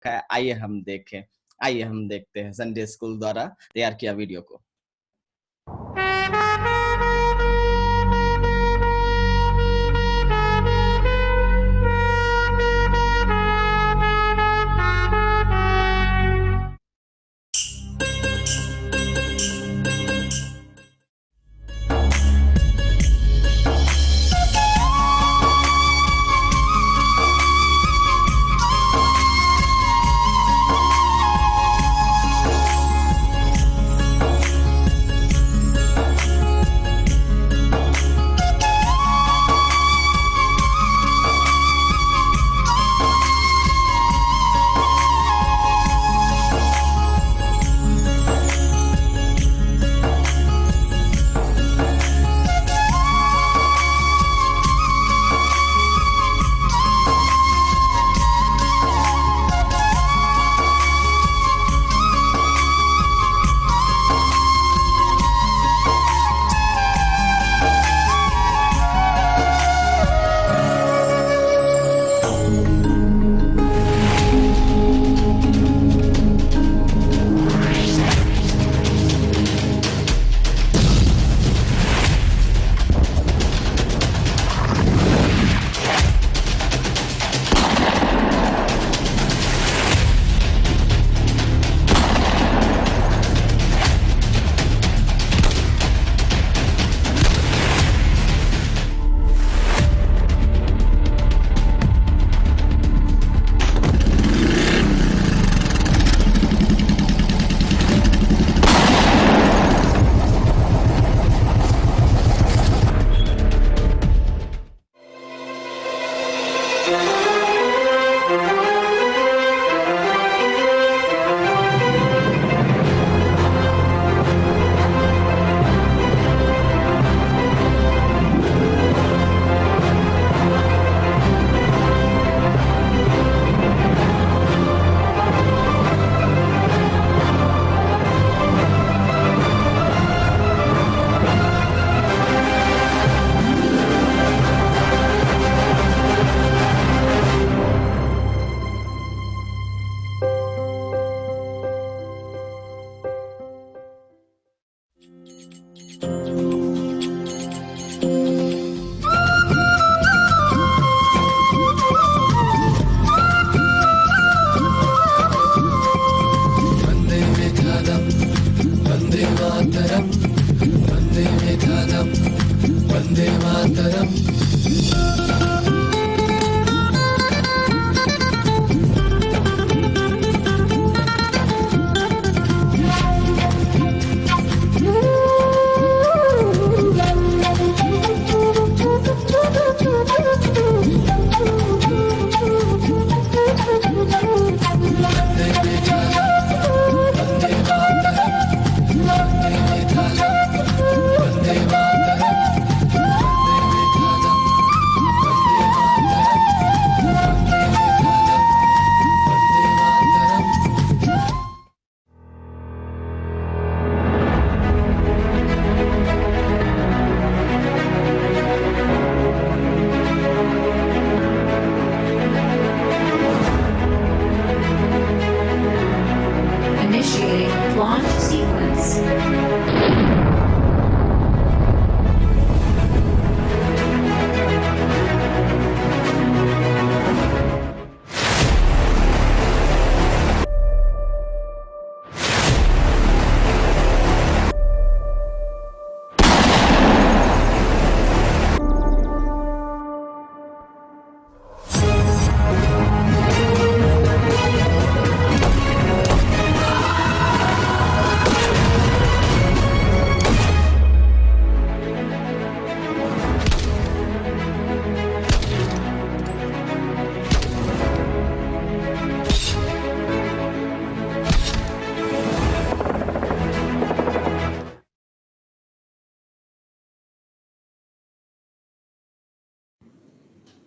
रखा है। आइए हम देखते हैं संडे स्कूल द्वारा तैयार किया वीडियो को।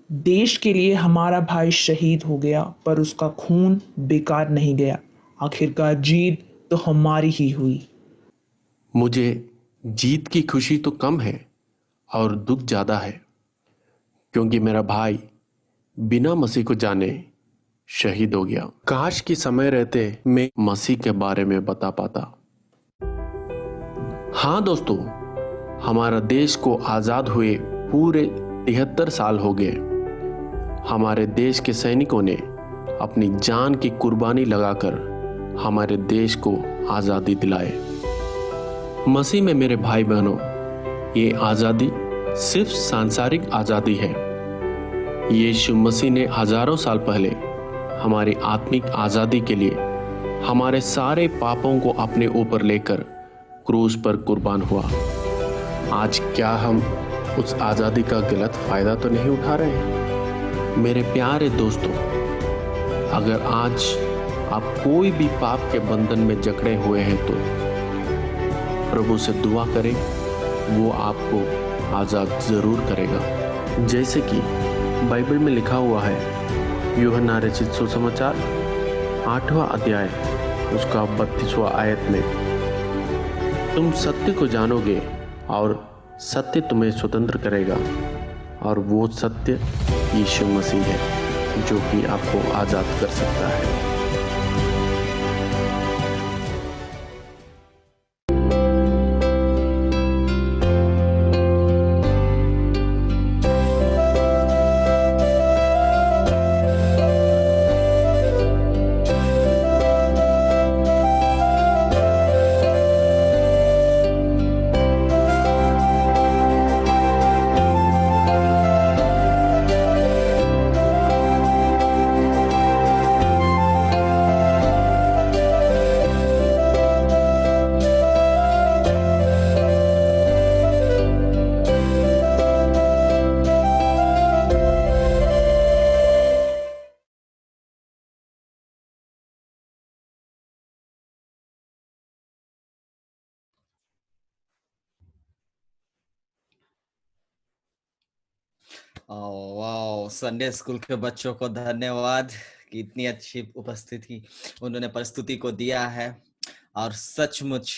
देश के लिए हमारा भाई शहीद हो गया, पर उसका खून बेकार नहीं गया। आखिरकार जीत तो हमारी ही हुई। मुझे जीत की खुशी तो कम है और दुख ज़्यादा है, क्योंकि मेरा भाई बिना मसीह को जाने शहीद हो गया। काश कि समय रहते मैं मसीह के बारे में बता पाता। हाँ दोस्तों, हमारा देश को आजाद हुए पूरे 73 साल हो गए। हमारे देश के सैनिकों ने अपनी जान की कुर्बानी लगाकर हमारे देश को आजादी दिलाए। मसीह में मेरे भाई बहनों, ये आजादी सिर्फ सांसारिक आजादी है। यीशु मसीह ने हजारों साल पहले हमारी आत्मिक आजादी के लिए हमारे सारे पापों को अपने ऊपर लेकर क्रूस पर कुर्बान हुआ। आज क्या हम उस आजादी का गलत फायदा तो नहीं उठा रहे? मेरे प्यारे दोस्तों, अगर आज आप कोई भी पाप के बंधन में जकड़े हुए हैं तो प्रभु से दुआ करें, वो आपको आजाद जरूर करेगा। जैसे कि बाइबल में लिखा हुआ है, यूहन्ना रचित सुसमाचार 8वां अध्याय उसका 32वां आयत में, तुम सत्य को जानोगे और सत्य तुम्हें स्वतंत्र करेगा, और वो सत्य यीशु मसीह है जो कि आपको आजाद कर सकता है। वाह, संडे स्कूल के बच्चों को धन्यवाद कि इतनी अच्छी उपस्थिति उन्होंने प्रस्तुति को दिया है। और सचमुच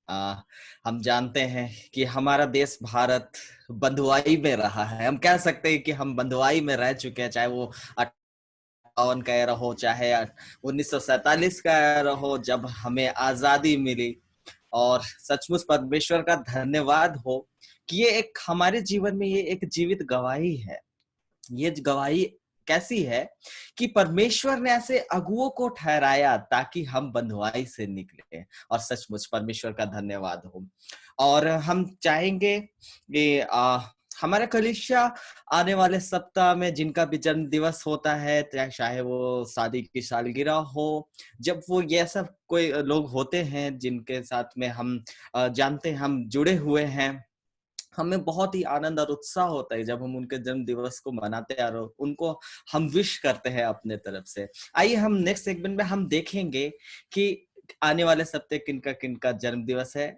हम जानते हैं कि हमारा देश भारत बंधुआई में रहा है। हम कह सकते हैं कि हम बंधुआई में रह चुके हैं, चाहे वो 58 का एरा हो, चाहे 1947 का एरा हो, जब हमें आजादी मिली। और सचमुच परमेश्वर का धन्यवाद हो कि ये एक हमारे जीवन में ये एक जीवित गवाही है। ये गवाही कैसी है कि परमेश्वर ने ऐसे अगुओं को ठहराया ताकि हम बंधुआई से निकले, और सचमुच परमेश्वर का धन्यवाद हो। और हम चाहेंगे कि हमारा कलीसिया आने वाले सप्ताह में जिनका भी जन्म दिवस होता है, चाहे वो शादी की सालगिरह हो, जब वो ये सब कोई लोग होते हैं जिनके साथ में हम जानते हैं हम जुड़े हुए हैं, हमें बहुत ही आनंद और उत्साह होता है जब हम उनके जन्म दिवस को मनाते हैं और उनको हम विश करते हैं अपने तरफ से। आइए हम नेक्स्ट सेगमेंट में हम देखेंगे कि आने वाले सप्ताह किनका किनका जन्म दिवस है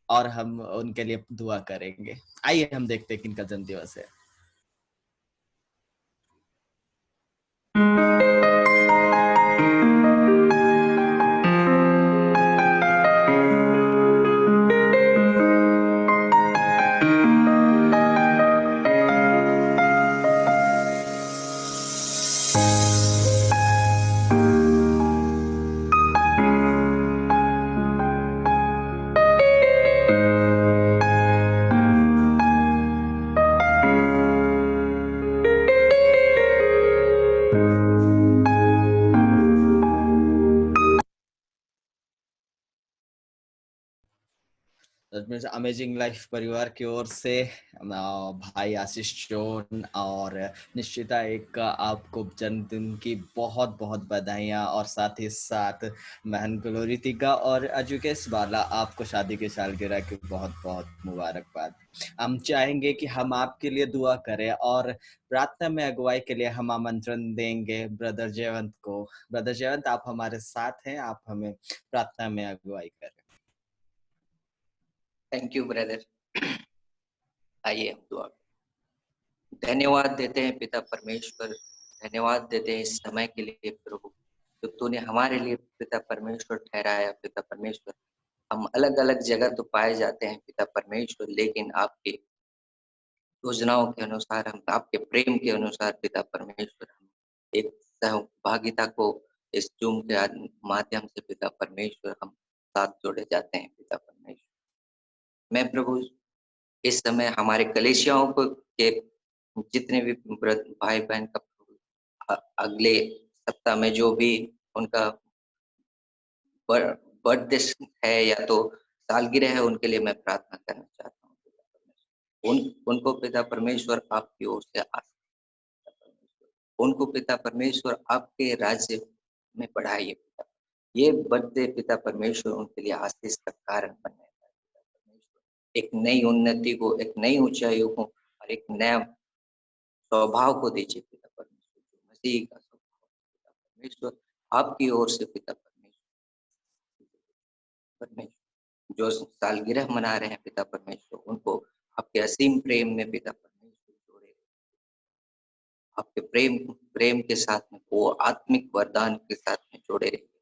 और हम उनके लिए दुआ करेंगे। आइए हम देखते हैं किनका जन्म दिवस है। अमेजिंग लाइफ परिवार की ओर से भाई आशीष जोन और निश्चिता एक आपको जन्मदिन की बहुत बहुत बधाइयाँ, और साथ ही साथ महन ग्लोरीतिका और अजुकेश बाला आपको शादी की सालगिरह की बहुत बहुत मुबारकबाद। हम चाहेंगे कि हम आपके लिए दुआ करें और प्रार्थना में अगुवाई के लिए हम आमंत्रण देंगे ब्रदर जयवंत को। ब्रदर जयवंत, आप हमारे साथ हैं, आप हमें प्रार्थना में अगुवाई करें। Thank you brother. आइए हम दुआ। धन्यवाद देते हैं पिता परमेश्वर, धन्यवाद देते हैं इस समय के लिए प्रभु जो तूने हमारे लिए पिता परमेश्वर ठहराया। पिता परमेश्वर, हम अलग अलग जगह तो पाए जाते हैं पिता परमेश्वर, लेकिन आपके योजनाओं के अनुसार, हम आपके प्रेम के अनुसार पिता परमेश्वर हम एक सहभागिता को इस जूम के माध्यम से पिता परमेश्वर हम साथ जोड़े जाते हैं पिता परमेश्वर। मैं प्रभु इस समय हमारे कलीसियाओं को के जितने भी भाई बहन का अगले सप्ताह में जो भी उनका बर्थडे है या तो सालगिरह है, उनके लिए मैं प्रार्थना करना चाहता हूँ पिता परमेश्वर। उनको पिता परमेश्वर आपकी ओर से उनको पिता परमेश्वर आपके राज्य में बढ़ाइए पिता। ये बर्थडे पिता परमेश्वर उनके लिए आशीष का कारण बने पिता परमेश्वर। एक नई उन्नति को, एक नई ऊंचाइयों को और एक नया स्वभाव को दीजिए पिता परमेश्वर, जो मसीह का स्वभाव पिता परमेश्वर आपकी ओर से पिता परमेश्वर। जो सालगिरह मना रहे हैं पिता परमेश्वर, उनको आपके असीम प्रेम में पिता परमेश्वर जोड़े, आपके प्रेम के साथ में वो आत्मिक वरदान के साथ में जोड़े रहे पिता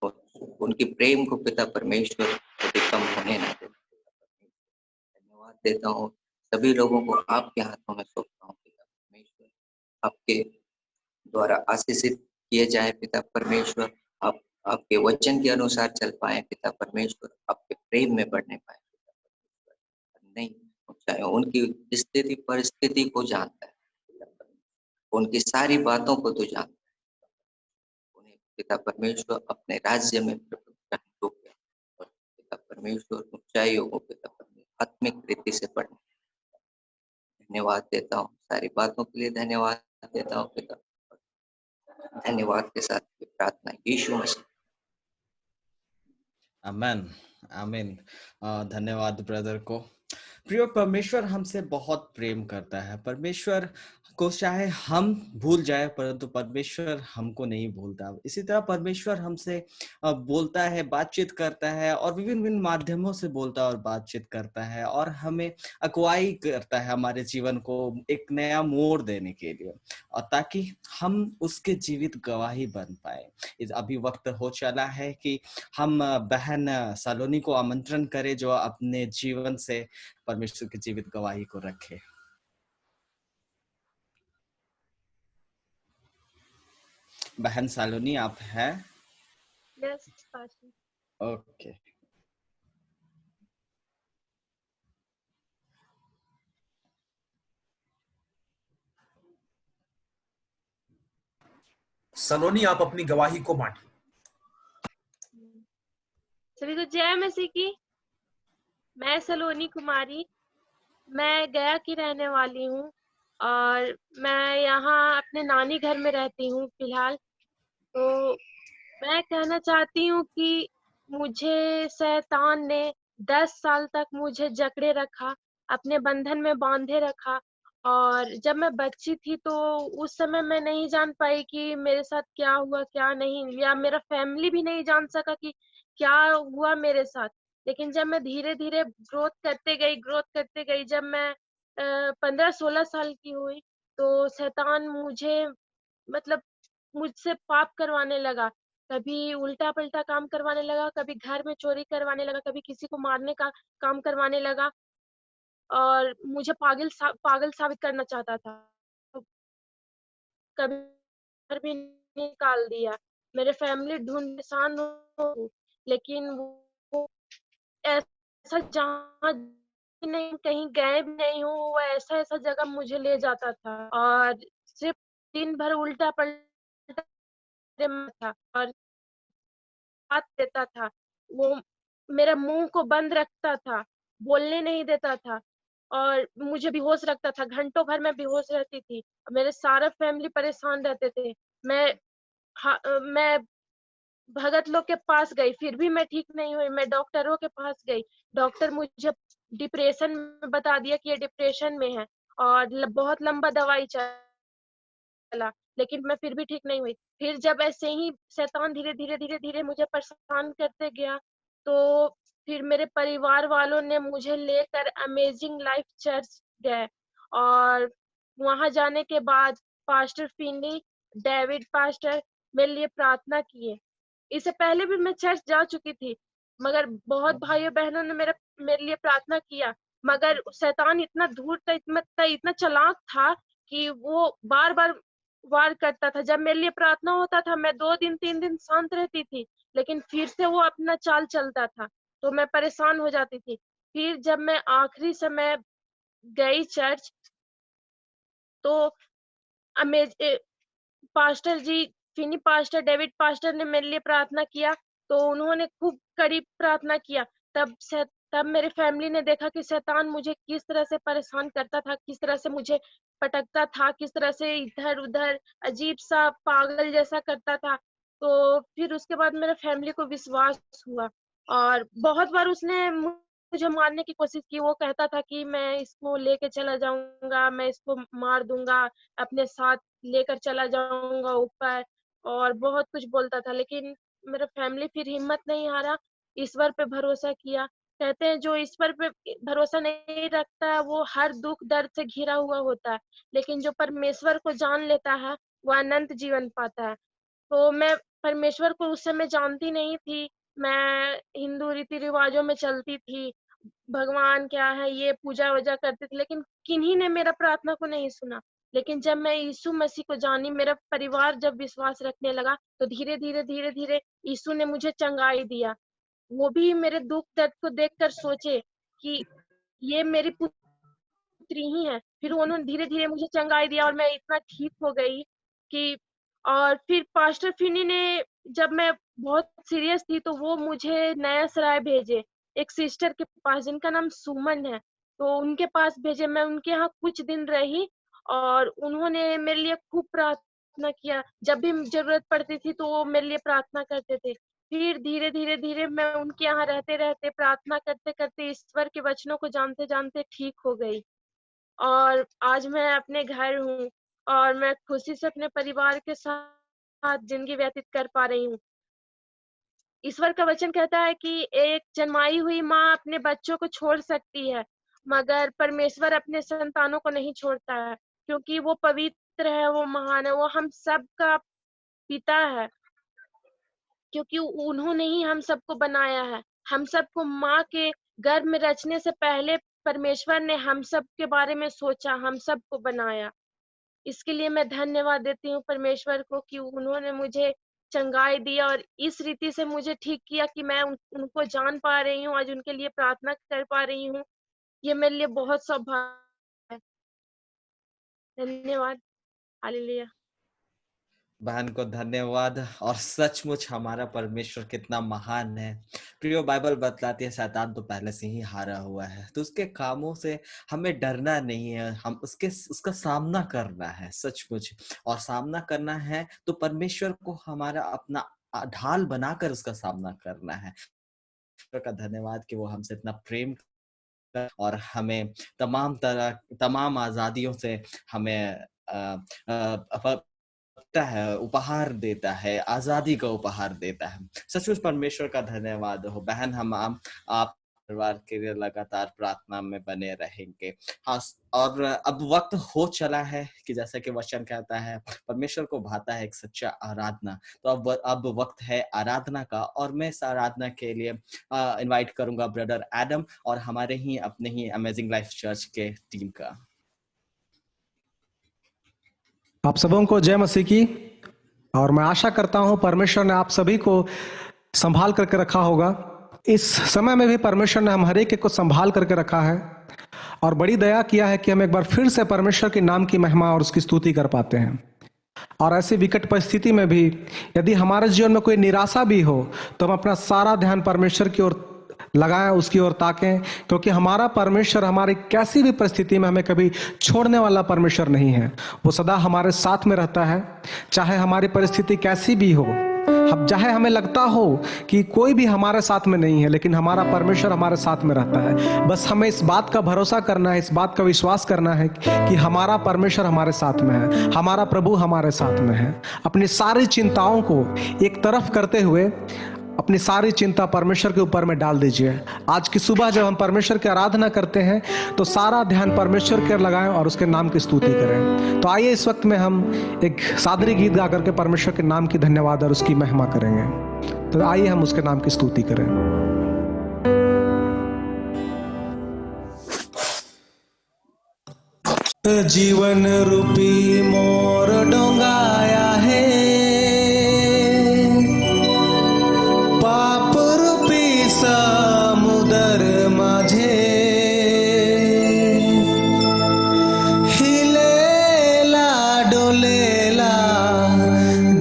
परमेश्वर। उनकी प्रेम को पिता परमेश्वर कभी कम होने ना दे। धन्यवाद देता हूँ, सभी लोगों को आपके हाथों में सौंपता हूँ पिता परमेश्वर। आपके द्वारा आशीषित किए जाए पिता परमेश्वर। आप आपके वचन के अनुसार चल पाए पिता परमेश्वर, आपके प्रेम में बढ़ने पाए पिता परमेश्वर। नहीं ऊंचाई उनकी स्थिति परिस्थिति को जानता है पिता परमेश्वर, उनकी सारी बातों को तो जानता है। उन्हें पिता परमेश्वर अपने राज्य में ग्रहण हो गया और पिता परमेश्वर ऊंचाइयों को पिता परमेश्वर आत्मिक रीति से बढ़ने। धन्यवाद देता हूँ, सारी बातों के लिए धन्यवाद देता हूँ पिता। धन्यवाद के साथ प्रार्थना यीशु मसीह। आमेन आमीन। धन्यवाद ब्रदर को। प्रिय, परमेश्वर हमसे बहुत प्रेम करता है। परमेश्वर को चाहे हम भूल जाए, परंतु परमेश्वर हमको नहीं भूलता। इसी तरह परमेश्वर हमसे बोलता है, बातचीत करता है और विभिन्न विभिन्न माध्यमों से बोलता है और बातचीत करता है और हमें अगुवाई करता है हमारे जीवन को एक नया मोड़ देने के लिए, और ताकि हम उसके जीवित गवाही बन पाए। अभी वक्त हो चला है कि हम बहन सलोनी को आमंत्रण करें, जो अपने जीवन से परमेश्वर की जीवित गवाही को रखे। बहन सलोनी, आप हैं? Yes pastor. ओके। सलोनी, आप अपनी गवाही को बांटिए। सभी को जय मसीह की। मैं सलोनी कुमारी, मैं गया की रहने वाली हूँ और मैं यहाँ अपने नानी घर में रहती हूँ फिलहाल। तो मैं कहना चाहती हूँ कि मुझे शैतान ने 10 साल तक मुझे जकड़े रखा, अपने बंधन में बांधे रखा। और जब मैं बच्ची थी तो उस समय मैं नहीं जान पाई कि मेरे साथ क्या हुआ क्या नहीं, या मेरा फैमिली भी नहीं जान सका कि क्या हुआ मेरे साथ। लेकिन जब मैं धीरे धीरे ग्रोथ करते गई, जब मैं 15-16 साल की हुई तो शैतान मुझे मतलब मुझसे पाप करवाने लगा। कभी उल्टा पलटा काम करवाने लगा, कभी घर में चोरी करवाने लगा, कभी किसी को मारने का काम करवाने लगा और मुझे पागल साबित करना चाहता था। कभी घर भी निकाल दिया, मेरे फैमिली ढूंढ परेशान हो, लेकिन वो ऐसा जहाँ नहीं कहीं गए भी नहीं हूँ, वो ऐसा ऐसा जगह मुझे ले जाता था और सिर्फ दिन भर उल्टा पलटा था और बात देता था। वो मेरा मुंह को बंद रखता था, बोलने नहीं देता था और मुझे बेहोश रखता था। घंटों भर मैं बेहोश रहती थी। मेरे सारा फैमिली परेशान रहते थे। मैं भगत लोग के पास गई, फिर भी मैं ठीक नहीं हुई। मैं डॉक्टरों के पास गई, डॉक्टर मुझे डिप्रेशन में बता दिया कि ये डिप्रेशन में है और बहुत लंबा दवाई चला, लेकिन मैं फिर भी ठीक नहीं हुई। फिर जब ऐसे ही शैतान धीरे धीरे मुझे परेशान करते गया, तो फिर मेरे परिवार वालों ने मुझे लेकर अमेजिंग लाइफ चर्च गए और वहां जाने के बाद पास्टर फिनी, डेविड पास्टर मेरे लिए प्रार्थना किए। इससे पहले भी मैं चर्च जा चुकी थी, मगर बहुत भाइयों बहनों ने मेरे लिए प्रार्थना किया, मगर शैतान इतना धूर्त था, इतना चालाक था कि वो बार बार वार करता था। जब मेरे लिए प्रार्थना होता था मैं 2 दिन 3 दिन शांत रहती थी, लेकिन फिर से वो अपना चाल चलता था, तो मैं परेशान हो जाती थी। फिर जब मैं आखिरी समय गई चर्च, तो पास्टर जी, फिनी पास्टर, डेविड पास्टर ने मेरे लिए प्रार्थना किया, तो उन्होंने खूब कड़ी प्रार्थना किया। तब मेरे फैमिली ने देखा कि शैतान मुझे किस तरह से परेशान करता था, किस तरह से मुझे पटकता था, किस तरह से इधर-उधर अजीब-सा पागल जैसा करता था। तो फिर उसके बाद मेरे फैमिली को विश्वास हुआ और बहुत बार उसने मुझे मारने की कोशिश की। वो कहता था कि मैं इसको लेके चला जाऊँगा, मैं इसको मार दूँगा, अपने साथ लेकर चला जाऊँगा ऊपर, और बहुत कुछ बोलता था। लेकिन मेरा फैमिली फिर हिम्मत नहीं हारा, ईश्वर पे भरोसा किया। कहते हैं जो ईश्वर पे भरोसा नहीं रखता है वो हर दुख दर्द से घिरा हुआ होता है, लेकिन जो परमेश्वर को जान लेता है वो अनंत जीवन पाता है। तो मैं परमेश्वर को उस समय जानती नहीं थी। मैं हिंदू रीति रिवाजों में चलती थी, भगवान क्या है ये पूजा वूजा करती थी, लेकिन किन्हीं ने मेरा प्रार्थना को नहीं सुना। लेकिन जब मैं यीशु मसीह को जानी, मेरा परिवार जब विश्वास रखने लगा, तो धीरे धीरे धीरे धीरे यीशु ने मुझे चंगाई दिया। वो भी मेरे दुख दर्द को देखकर सोचे कि ये मेरी पुत्री ही है। फिर उन्होंने धीरे धीरे मुझे चंगाई दिया और मैं इतना ठीक हो गई कि, और फिर पास्टर फिनी ने, जब मैं बहुत सीरियस थी तो वो मुझे नया सराय भेजे, एक सिस्टर के पास जिनका नाम सुमन है, तो उनके पास भेजे। मैं उनके यहाँ कुछ दिन रही और उन्होंने मेरे लिए खूब प्रार्थना किया। जब भी जरूरत पड़ती थी तो वो मेरे लिए प्रार्थना करते थे। फिर धीरे धीरे धीरे मैं उनके यहाँ रहते रहते, प्रार्थना करते करते, ईश्वर के वचनों को जानते जानते ठीक हो गई और आज मैं अपने घर हूँ और मैं खुशी से अपने परिवार के साथ जिंदगी व्यतीत कर पा रही हूँ। ईश्वर का वचन कहता है कि एक जन्माई हुई माँ अपने बच्चों को छोड़ सकती है, मगर परमेश्वर अपने संतानों को नहीं छोड़ता है, क्योंकि वो पवित्र है, वो महान है, वो हम सबका पिता है, क्योंकि उन्होंने ही हम सबको बनाया है। हम सबको माँ के गर्भ में रचने से पहले परमेश्वर ने हम सब के बारे में सोचा, हम सबको बनाया। इसके लिए मैं धन्यवाद देती हूँ परमेश्वर को कि उन्होंने मुझे चंगाई दी और इस रीति से मुझे ठीक किया कि मैं उनको जान पा रही हूँ, आज उनके लिए प्रार्थना कर पा रही हूँ। ये मेरे लिए बहुत सौभाग्य है। धन्यवाद। हालेलुया। बहन को धन्यवाद। और सचमुच हमारा परमेश्वर कितना महान है। प्रियो, बाइबल बतलाती है शैतान तो पहले से ही हारा हुआ है, तो उसके कामों से हमें डरना नहीं है, हम उसका सामना करना है सचमुच। और सामना करना है तो परमेश्वर को हमारा अपना ढाल बनाकर उसका सामना करना है। ईश्वर का धन्यवाद कि वो हमसे इतना प्रेम और हमें तमाम आजादियों से हमें है, उपहार देता है, आजादी का उपहार देता है। सचमुच परमेश्वर का धन्यवाद हो। बहन, हम आप परिवार के लिए लगातार प्रार्थना में बने रहेंगे। हाँ, और अब वक्त हो चला है कि जैसा कि वचन कहता है, परमेश्वर को भाता है एक सच्चा आराधना। तो अब वक्त है आराधना का, और मैं इस आराधना के लिए इनवाइट करूंगा ब्रदर एडम और हमारे ही अपने ही अमेजिंग लाइफ चर्च के टीम का। आप सबों को जय मसीह की। और मैं आशा करता हूं परमेश्वर ने आप सभी को संभाल करके रखा होगा। इस समय में भी परमेश्वर ने हम हर एक को संभाल करके रखा है और बड़ी दया किया है कि हम एक बार फिर से परमेश्वर के नाम की महिमा और उसकी स्तुति कर पाते हैं। और ऐसी विकट परिस्थिति में भी यदि हमारे जीवन में कोई निराशा भी हो तो हम अपना सारा ध्यान परमेश्वर की ओर लगाएं, उसकी ओर ताकें, क्योंकि हमारा परमेश्वर हमारी कैसी भी परिस्थिति में हमें कभी छोड़ने वाला परमेश्वर नहीं है। वो सदा हमारे साथ में रहता है, चाहे हमारी परिस्थिति कैसी भी हो। अब चाहे हमें लगता हो कि कोई भी हमारे साथ में नहीं है, लेकिन हमारा परमेश्वर हमारे साथ में रहता है। बस हमें इस बात का भरोसा करना है, इस बात का विश्वास करना है कि हमारा परमेश्वर हमारे साथ में है, हमारा प्रभु हमारे साथ में है। अपनी सारी चिंताओं को एक तरफ करते हुए अपनी सारी चिंता परमेश्वर के ऊपर में डाल दीजिए। आज की सुबह जब हम परमेश्वर की आराधना करते हैं तो सारा ध्यान परमेश्वर की ओर लगाएं और उसके नाम की स्तुति करें। तो आइए इस वक्त में हम एक सादरी गीत गा करके परमेश्वर के नाम की धन्यवाद और उसकी महिमा करेंगे। तो आइए हम उसके नाम की स्तुति करें। जीवन रूपी मोर डोंगाया है, पाप रूपी समुदर माझे हिलेला डोलेला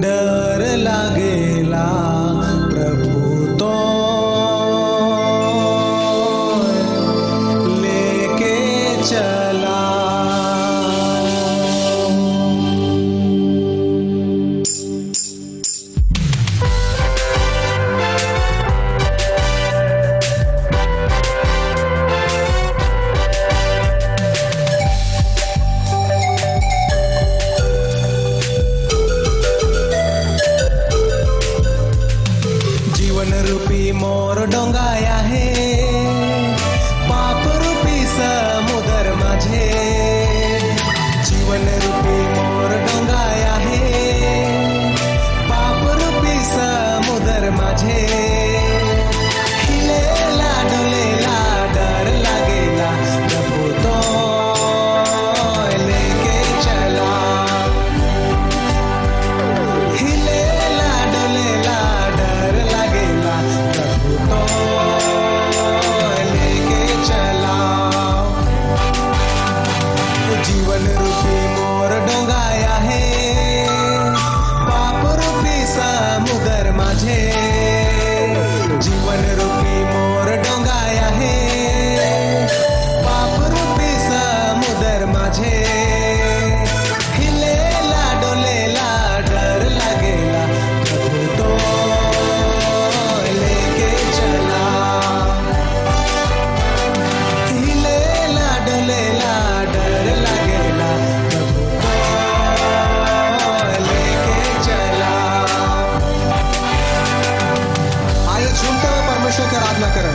डर लागेला प्रभु तो लेके चला। जीवन रूपी मोर डोंगाया है, पाप रूपी समुदर माझे जीवन रूपी मोर डोंगाया है, पाप रूपी समुदर माझे हिलेला डोलेला डर लागेला प्रभु तो लेके चला। हिलेला डोलेला डर लागेला प्रभु तो लेके चला। जीवन रूपी मोर डोंगाया है, पाप रूपी समुदर माझे जीवन रूपी मोर डोंगाया है, पाप रूपी समुदर माझे हिलेला डोलेला डर लागेला प्रभु तो लेके चला। हिलेला डोलेला डर लागेला प्रभु तो लेके चला। आइए झूमते हुए परमेश्वर की आराधना करें।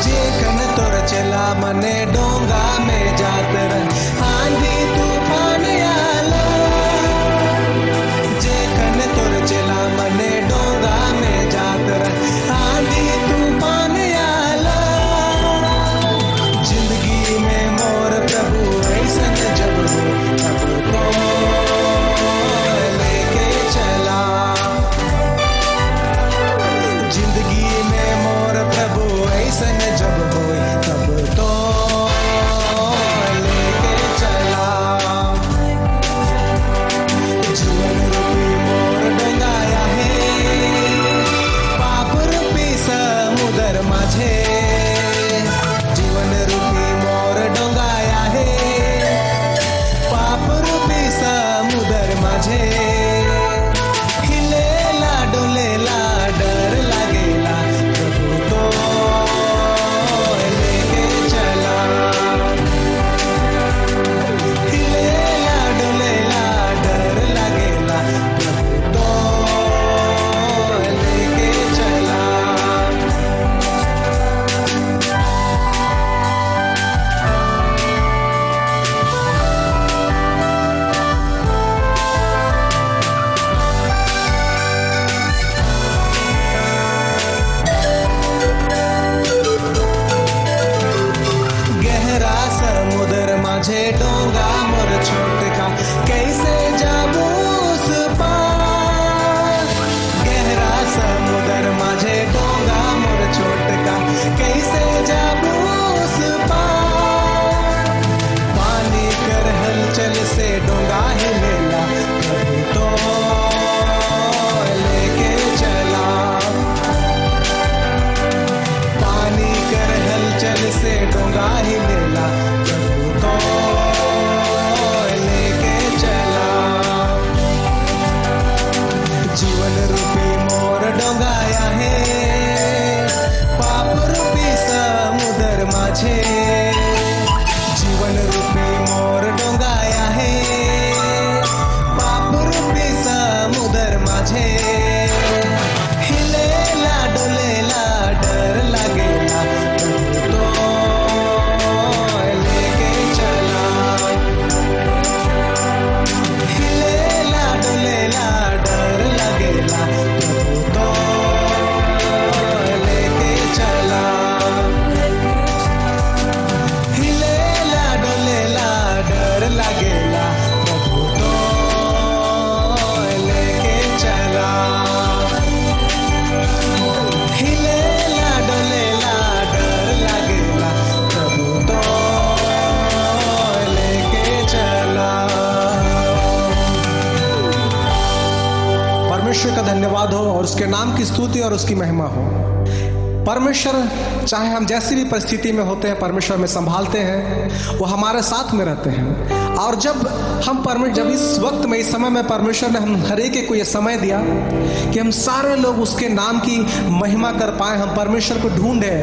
जे कन तोर चला मने डोंगा में जात रह आंधी तूफान आला। जे कन तोर चला मने डोंगा में जात रह आंधी तूफान आला। जिंदगी में मोर प्रभु ऐसन जब हो तब तो लेके चला। जिंदगी में मोर प्रभु ऐसन जब हो तब तो लेके चला। जीवन रूपी मोर डोंगाया है, पाप रूपी समुदर माझे जीवन रूपी मोर डोंगाया है, पाप रूपी समुदर माझे हिलेला डोलेला डर लागेला प्रभु तो लेके चला। हिलेला डोलेला डर लागेला प्रभु तो लेके चला। गहरा समुद्र माझे डोंगा मोर छोटका कैसे जाबू उस पार। गहरा समुद्र माझे डोंगा मोर छोटका कैसे जाबू उस पार। पानी कर हलचल से डोंगा हिलेला प्रभु तो लेके चला। पानी कर हलचल से डोंगा हिलेला प्रभु तो लेके चला। जीवन रूपी मोर डोंगाया है, पाप रूपी समुदर माझे जीवन रूपी मोर डोंगाया है, पाप रूपी समुदर माझे हिलेला डोलेला डर लागेला प्रभु तो लेके चला। उसकी स्तुति और उसकी महिमा हो। परमेश्वर चाहे हम जैसी भी परिस्थिति में होते हैं, परमेश्वर में संभालते हैं, वो हमारे साथ में रहते हैं। और जब इस वक्त में, इस समय में परमेश्वर ने हम हर एक को ये समय दिया कि हम सारे लोग उसके नाम की महिमा कर पाए, हम परमेश्वर को ढूंढे।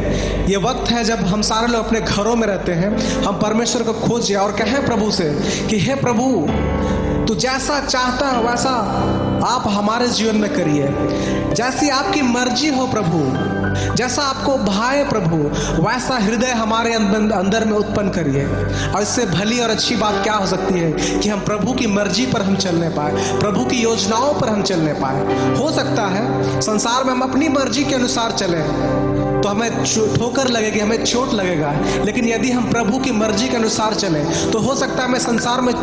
ये वक्त है जब हम सारे लोग अपने घरों में रहते हैं, हम परमेश्वर को खोजें और कहें प्रभु से कि हे प्रभु, तू जैसा चाहता है वैसा आप हमारे जीवन में करिए, जैसी आपकी मर्जी हो प्रभु, जैसा आपको भाए प्रभु, वैसा हृदय हमारे अंदर में उत्पन्न करिए। और इससे भली और अच्छी बात क्या हो सकती है कि हम प्रभु की मर्जी पर हम चलने पाए, प्रभु की योजनाओं पर हम चलने पाए। हो सकता है संसार में हम अपनी मर्जी के अनुसार चलें तो हमें ठोकर लगेगी, हमें चोट लगेगा, लेकिन यदि हम प्रभु की मर्जी के अनुसार चलें तो हो सकता है हमें संसार में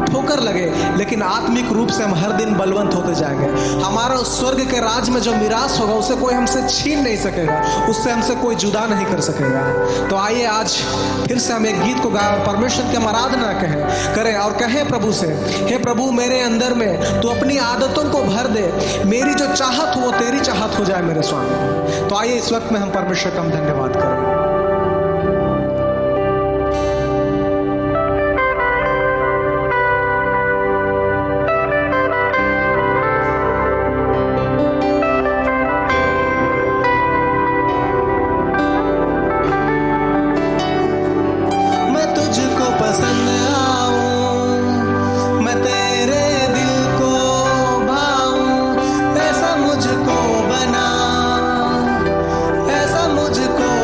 ठोकर लगे, लेकिन आत्मिक रूप से हम हर दिन बलवंत होते जाएंगे। हमारा उस स्वर्ग के राज में जो मिरास होगा उसे कोई हमसे छीन नहीं सकेगा, उससे हमसे कोई जुदा नहीं कर सकेगा। तो आइए आज फिर से हम एक गीत को गाएं, परमेश्वर की हम आराधना करें और कहें प्रभु से, हे प्रभु मेरे अंदर में तू अपनी आदतों को भर दे, मेरी जो चाहत हो वो तेरी चाहत हो जाए मेरे स्वामी। तो आइए इस वक्त में हम परमेश्वर का हम धन्यवाद करें। मुझको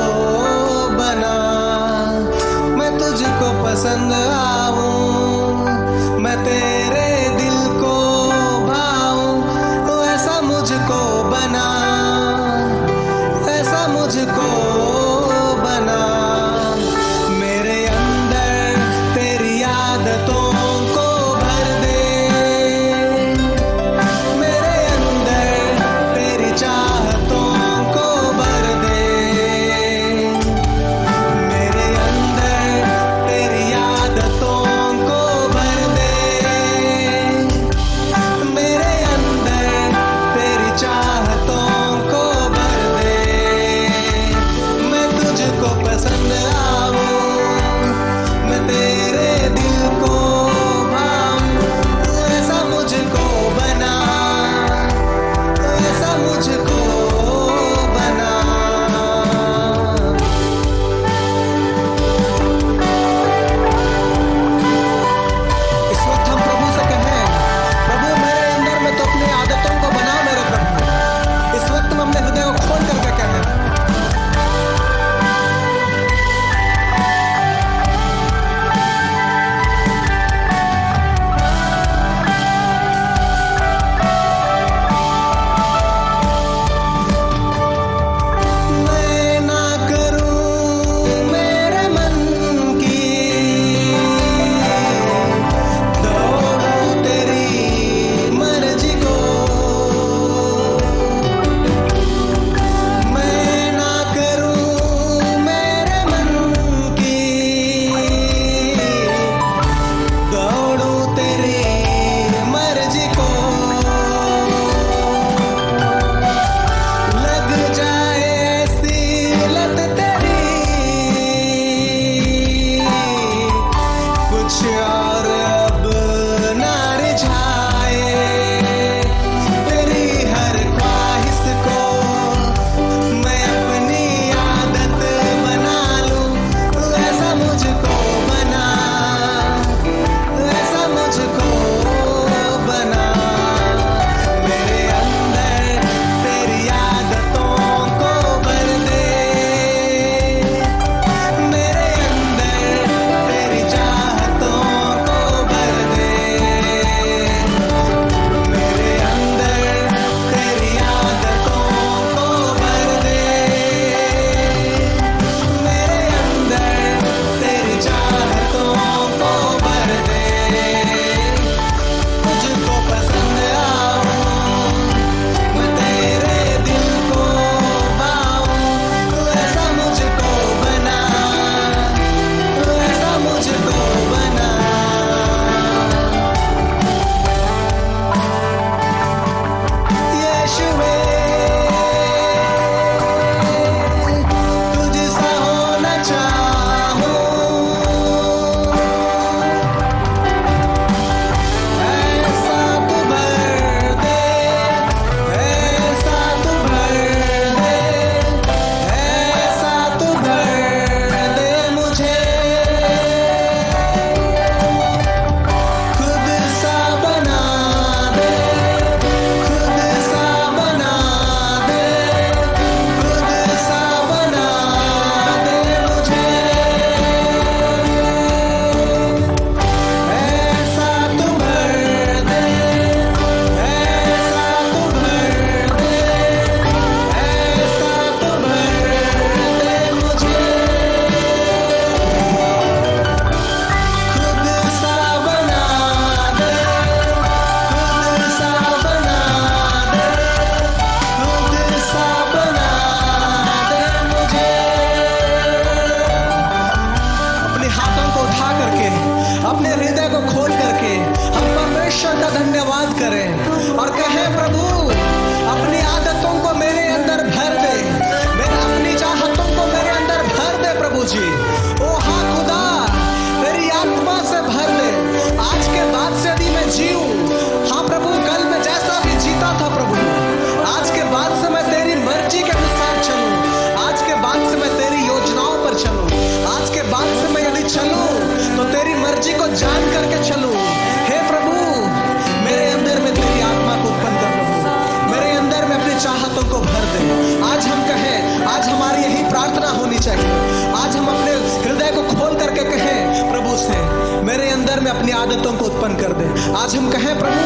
भर दे। आज हम कहें, आज हमारी यही प्रार्थना होनी चाहिए, आज हम अपने हृदय को खोल करके कहें प्रभु से, मेरे अंदर में अपनी आदतों को उत्पन्न कर दे। आज हम कहें प्रभु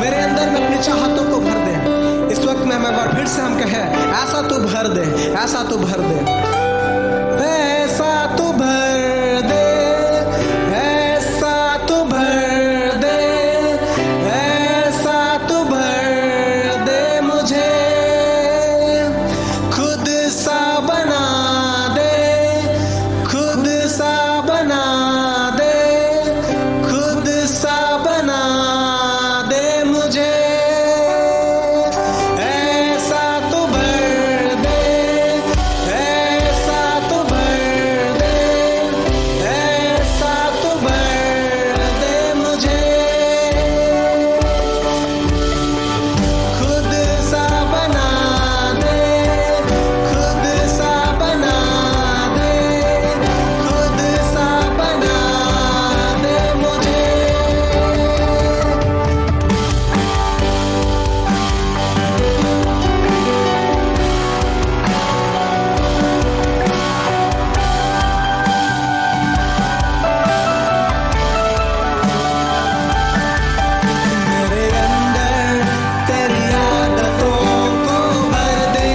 मेरे अंदर में अपनी चाहतों को भर दे। इस वक्त में हम एक बार फिर से हम कहें, ऐसा तू भर दे, ऐसा तू भर दे, ऐसा तू भर दे, ऐसा तू भर दे, ऐसा तू भर दे, मुझे खुद सा बना दे, खुद सा बना दे, खुद सा बना दे मुझे, ऐसा तू भर दे, ऐसा तू भर दे, ऐसा तू भर दे मुझे, खुद सा बना दे, खुद सा बना दे, खुद सा बना दे मुझे। मेरे अंदर तेरी आदतों को भर दे,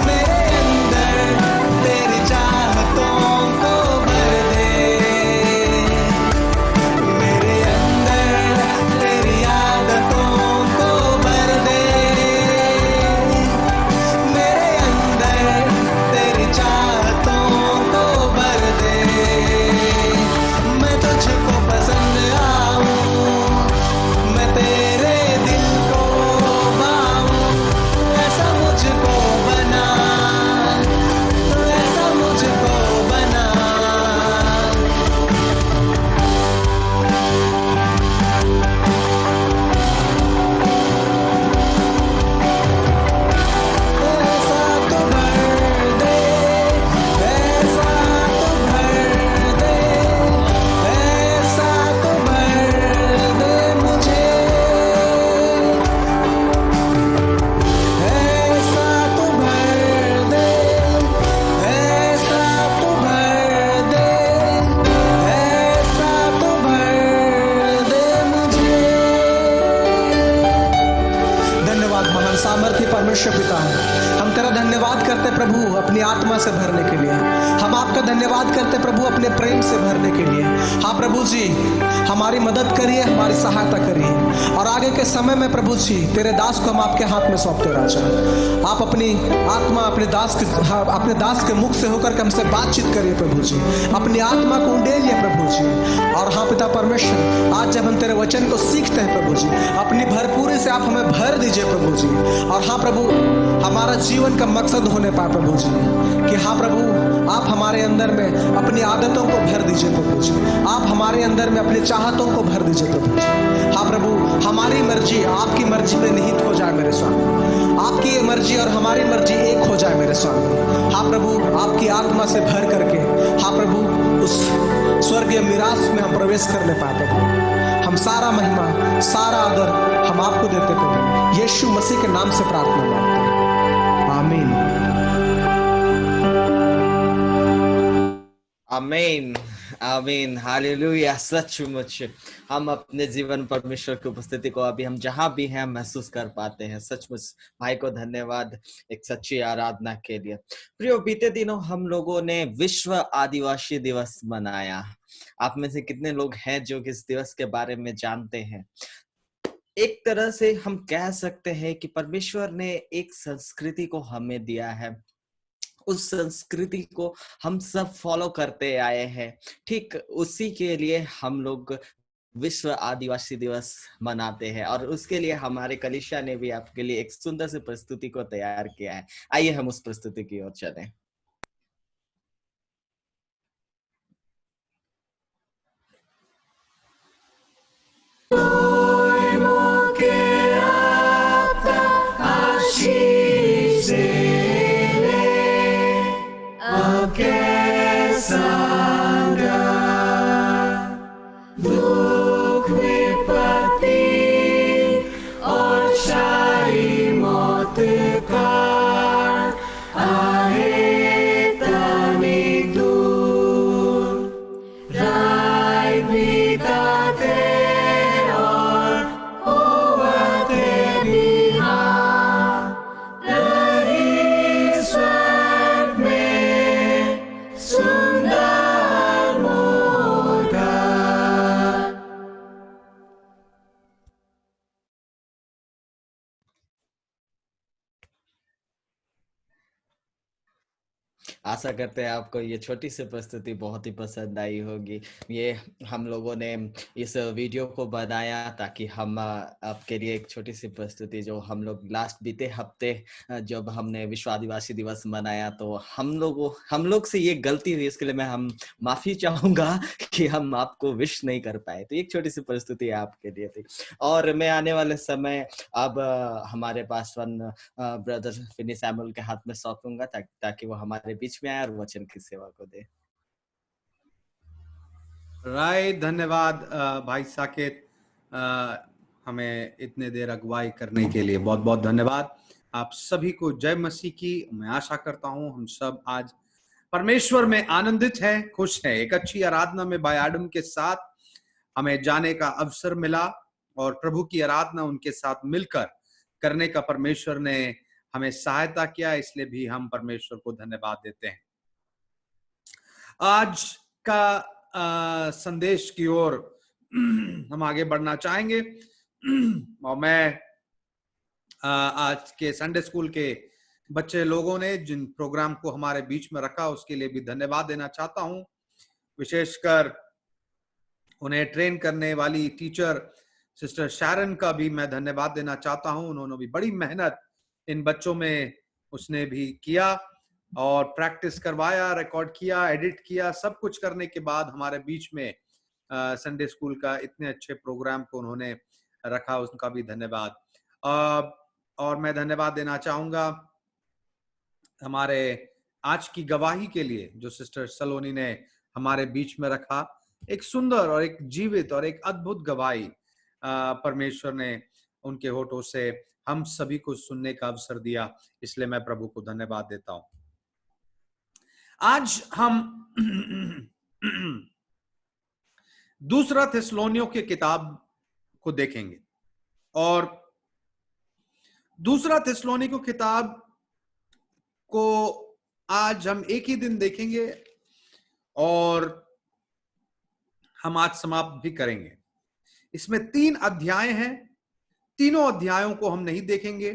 मेरे अंदर तेरी चाहतों को भर दे, मेरे अंदर तेरी आदतों को भर दे, मेरे अंदर तेरी चाहतों को भर दे। मैं तुझको पसंद आऊं, मैं तेरे दिल को भाऊं, ऐसा मुझको बना, ऐसा मुझको बना, ऐसा तू भर दे, ऐसा तू भर दे, ऐसा तू भर दे मुझे, ऐसा तू भर दे, ऐसा तू भर दे, ऐसा तू भर दे मुझे। धन्यवाद महान सामर्थ्य परमेश्वर पिता, हम तेरा धन्यवाद करते प्रभु अपनी आत्मा से भरने के लिए, हम आपका धन्यवाद करते प्रभु अपने प्रेम से भरने के लिए। हाँ प्रभु जी, हमारी मदद करिए, हमारी सहायता करिए, और आगे के समय में प्रभु जी तेरे दास को हम आपके हाथ में सौंपते राजा। आप अपनी आत्मा अपने दास के मुख से होकर के हमसे बातचीत करिए प्रभु जी, अपनी आत्मा को उंडेलिए प्रभु जी। और हाँ पिता परमेश्वर, आज जब हम तेरे वचन को सीखते हैं प्रभु जी, अपनी भरपूरी से आप हमें भर दीजिए प्रभु जी। और हाँ प्रभु, हमारा जीवन का मकसद होने पाए प्रभु जी, कि हाँ प्रभु आप हमारे अंदर में अपनी आदतों को भर दीजिए प्रभु जी, आप हमारे अंदर में अपनी चाहतों को भर दीजिए प्रभु जी। हाँ प्रभु, हमारी मर्जी आपकी मर्जी में निहित हो जाए मेरे स्वामी, आपकी मर्जी और हमारी मर्जी एक हो जाए मेरे स्वामी। हाँ प्रभु, आपकी आत्मा से भर करके हाँ प्रभु उस स्वर्गीय मिरास में हम प्रवेश करने पाए प्रभु। हम सारा महिमा सारा आदर हम आपको देते प्रभु, यीशु मसीह के नाम से प्रार्थना मांगते हैं, आमीन। आमीन, आमीन, हालेलुया। सचमुच हम अपने जीवन परमेश्वर की उपस्थिति को अभी हम जहां भी हैं महसूस कर पाते हैं। सचमुच भाई को धन्यवाद एक सच्ची आराधना के लिए। प्रियो, बीते दिनों हम लोगों ने विश्व आदिवासी दिवस मनाया। आप में से कितने लोग हैं जो इस दिवस के बारे में जानते हैं? एक तरह से हम कह सकते हैं कि परमेश्वर ने एक संस्कृति को हमें दिया है, उस संस्कृति को हम सब फॉलो करते आए हैं। ठीक उसी के लिए हम लोग विश्व आदिवासी दिवस मनाते हैं, और उसके लिए हमारे कलीसिया ने भी आपके लिए एक सुंदर सी प्रस्तुति को तैयार किया है। आइए हम उस प्रस्तुति की ओर चलें। दुख विपत्ति और शाही आशा करते हैं आपको ये छोटी सी प्रस्तुति बहुत ही पसंद आई होगी। ये हम लोगों ने इस वीडियो को बनाया ताकि हम आपके लिए एक छोटी सी प्रस्तुति, जो हम लोग लास्ट बीते हफ्ते जब हमने विश्व आदिवासी दिवस मनाया, तो हम लोग से ये गलती हुई, इसके लिए मैं माफी चाहूंगा कि हम आपको विश नहीं कर पाए। तो एक छोटी सी प्रस्तुति आपके लिए थी। और मैं आने वाले समय अब हमारे पास ब्रदर फिनी सैमुअल के हाथ में सौंपूंगा ताकि वो हमारे बीच में आए और वचन की सेवा को दे। राइट, धन्यवाद भाई साकेत, हमें इतने देर अगुवाई करने के लिए बहुत बहुत धन्यवाद। आप सभी को जय मसीह की। मैं आशा करता हूं हम सब आज परमेश्वर में आनंदित हैं, खुश हैं। एक अच्छी आराधना में भाई एडम के साथ हमें जाने का अवसर मिला और प्रभु की आराधना उनके साथ मिलकर करने का परमेश्वर ने हमें सहायता किया, इसलिए भी हम परमेश्वर को धन्यवाद देते हैं। आज का संदेश की ओर हम आगे बढ़ना चाहेंगे और मैं आज के संडे स्कूल के बच्चे लोगों ने जिन प्रोग्राम को हमारे बीच में रखा उसके लिए भी धन्यवाद देना चाहता हूं। विशेषकर उन्हें ट्रेन करने वाली टीचर सिस्टर शैरन का भी मैं धन्यवाद देना चाहता हूं। उन्होंने भी बड़ी मेहनत इन बच्चों में उसने भी किया और प्रैक्टिस करवाया, रिकॉर्ड किया, एडिट किया, सब कुछ करने के बाद हमारे बीच में संडे स्कूल का इतने अच्छे प्रोग्राम को उन्होंने रखा, उनका भी धन्यवाद। और मैं धन्यवाद देना चाहूंगा हमारे आज की गवाही के लिए जो सिस्टर सलोनी ने हमारे बीच में रखा। एक सुंदर और एक जीवित और एक अद्भुत गवाही परमेश्वर ने उनके होठों से हम सभी को सुनने का अवसर दिया, इसलिए मैं प्रभु को धन्यवाद देता हूं। आज हम दूसरा थिस्सलुनीकियों की किताब को देखेंगे और दूसरा थिस्सलुनीकियों की किताब को आज हम एक ही दिन देखेंगे और हम आज समाप्त भी करेंगे। इसमें 3 अध्याय हैं। तीनों अध्यायों को हम नहीं देखेंगे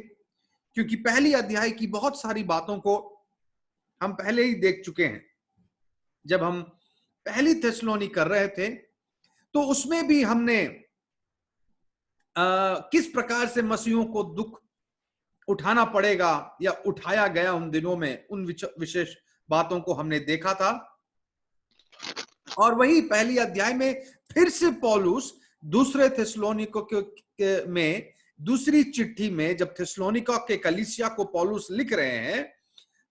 क्योंकि पहली अध्याय की बहुत सारी बातों को हम पहले ही देख चुके हैं। जब हम पहली थिस्सलुनी कर रहे थे तो उसमें भी हमने किस प्रकार से मसीहों को दुख उठाना पड़ेगा या उठाया गया उन दिनों में, उन विशेष बातों को हमने देखा था। और वही पहली अध्याय में फिर से पौलुस दूसरे थिस्सलुनीकियों में दूसरी चिट्ठी में जब थिस्सलुनीकियों के कलीसिया को पौलुस लिख रहे हैं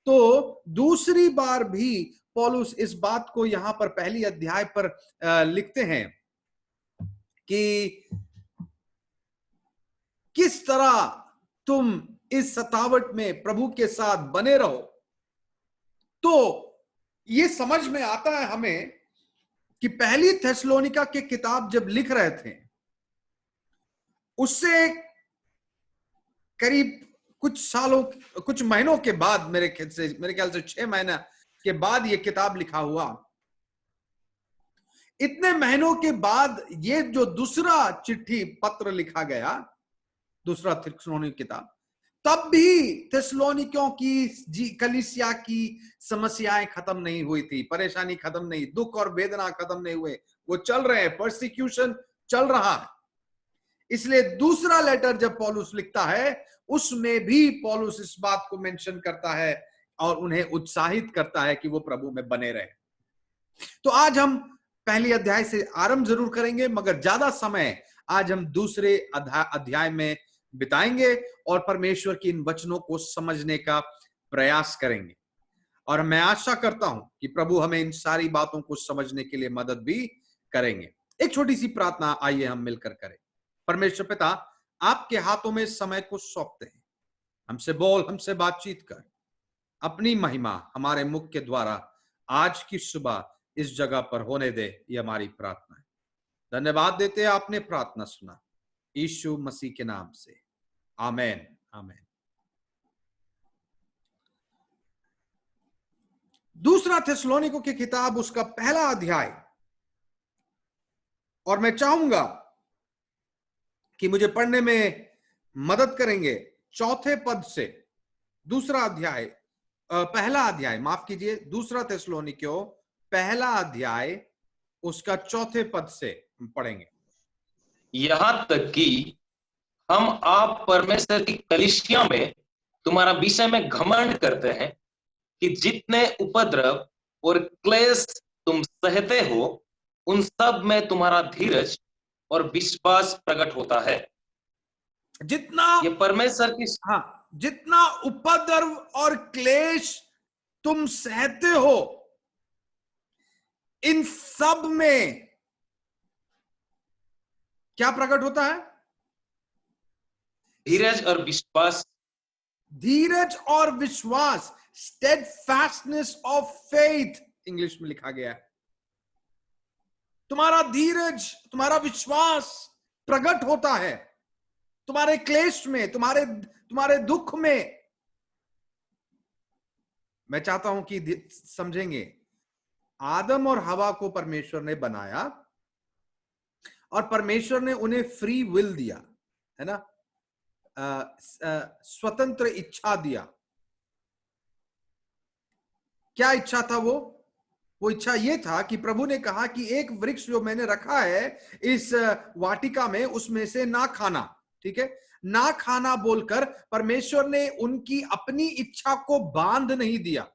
तो दूसरी बार भी पौलुस इस बात को यहां पर पहली अध्याय पर लिखते हैं कि किस तरह तुम इस सतावट में प्रभु के साथ बने रहो। तो ये समझ में आता है हमें कि पहली थिस्सलुनीकियों की किताब जब लिख रहे थे उससे करीब कुछ महीनों के बाद, मेरे ख्याल से 6 महीना के बाद ये किताब लिखा हुआ। इतने महीनों के बाद ये जो दूसरा चिट्ठी पत्र लिखा गया, दूसरा थिस्सलुनीकियों की किताब, तब भी थिस्सलुनीकियों की कलीसिया की समस्याएं खत्म नहीं हुई थी, परेशानी खत्म नहीं, दुख और वेदना खत्म नहीं हुए, वो चल रहे हैं, परसिक्यूशन चल रहा है। इसलिए दूसरा लेटर जब पौलुस लिखता है उसमें भी पौलुस इस बात को मेंशन करता है और उन्हें उत्साहित करता है कि वो प्रभु में बने रहे। तो आज हम पहली अध्याय से आरंभ जरूर करेंगे, मगर ज्यादा समय आज हम दूसरे अध्याय में बिताएंगे और परमेश्वर की इन वचनों को समझने का प्रयास करेंगे। और मैं आशा करता हूं कि प्रभु हमें इन सारी बातों को समझने के लिए मदद भी करेंगे। एक छोटी सी प्रार्थना आइए हम मिलकर करें। परमेश्वर पिता, आपके हाथों में समय को सौंपते हैं। हमसे बोल, हमसे बातचीत कर, अपनी महिमा हमारे मुख के द्वारा आज की सुबह इस जगह पर होने दे, ये हमारी प्रार्थना है। धन्यवाद देते हैं, आपने प्रार्थना सुना, यीशु मसीह के नाम से, आमेन, आमेन। दूसरा थिस्सलुनीकियों की किताब, उसका पहला अध्याय, और मैं चाहूंगा कि मुझे पढ़ने में मदद करेंगे 4 पद से दूसरा अध्याय पहला अध्याय, माफ कीजिए, दूसरा थिस्सलुनीकियों पहला अध्याय उसका 4 पद से हम पढ़ेंगे। यहाँ तक कि हम आप परमेश्वर की कलीसिया में तुम्हारा विषय में घमंड करते हैं कि जितने उपद्रव और क्लेश तुम सहते हो उन सब में तुम्हारा धीरज और विश्वास प्रकट होता है। जितना ये परमेश्वर की हाँ, जितना उपद्रव और क्लेश तुम सहते हो इन सब में क्या प्रकट होता है? धीरज और विश्वास। धीरज और विश्वास, steadfastness of faith इंग्लिश में लिखा गया है। तुम्हारा धीरज, तुम्हारा विश्वास प्रकट होता है तुम्हारे क्लेश में, तुम्हारे दुख में। मैं चाहता हूं कि समझेंगे, आदम और हवा को परमेश्वर ने बनाया और परमेश्वर ने उन्हें फ्री विल दिया, है ना, स्वतंत्र इच्छा दिया। क्या इच्छा था वो इच्छा ये था कि प्रभु ने कहा कि एक वृक्ष जो मैंने रखा है इस वाटिका में, उसमें से ना खाना, ठीक है, ना खाना बोलकर परमेश्वर ने उनकी अपनी इच्छा को बांध नहीं दिया।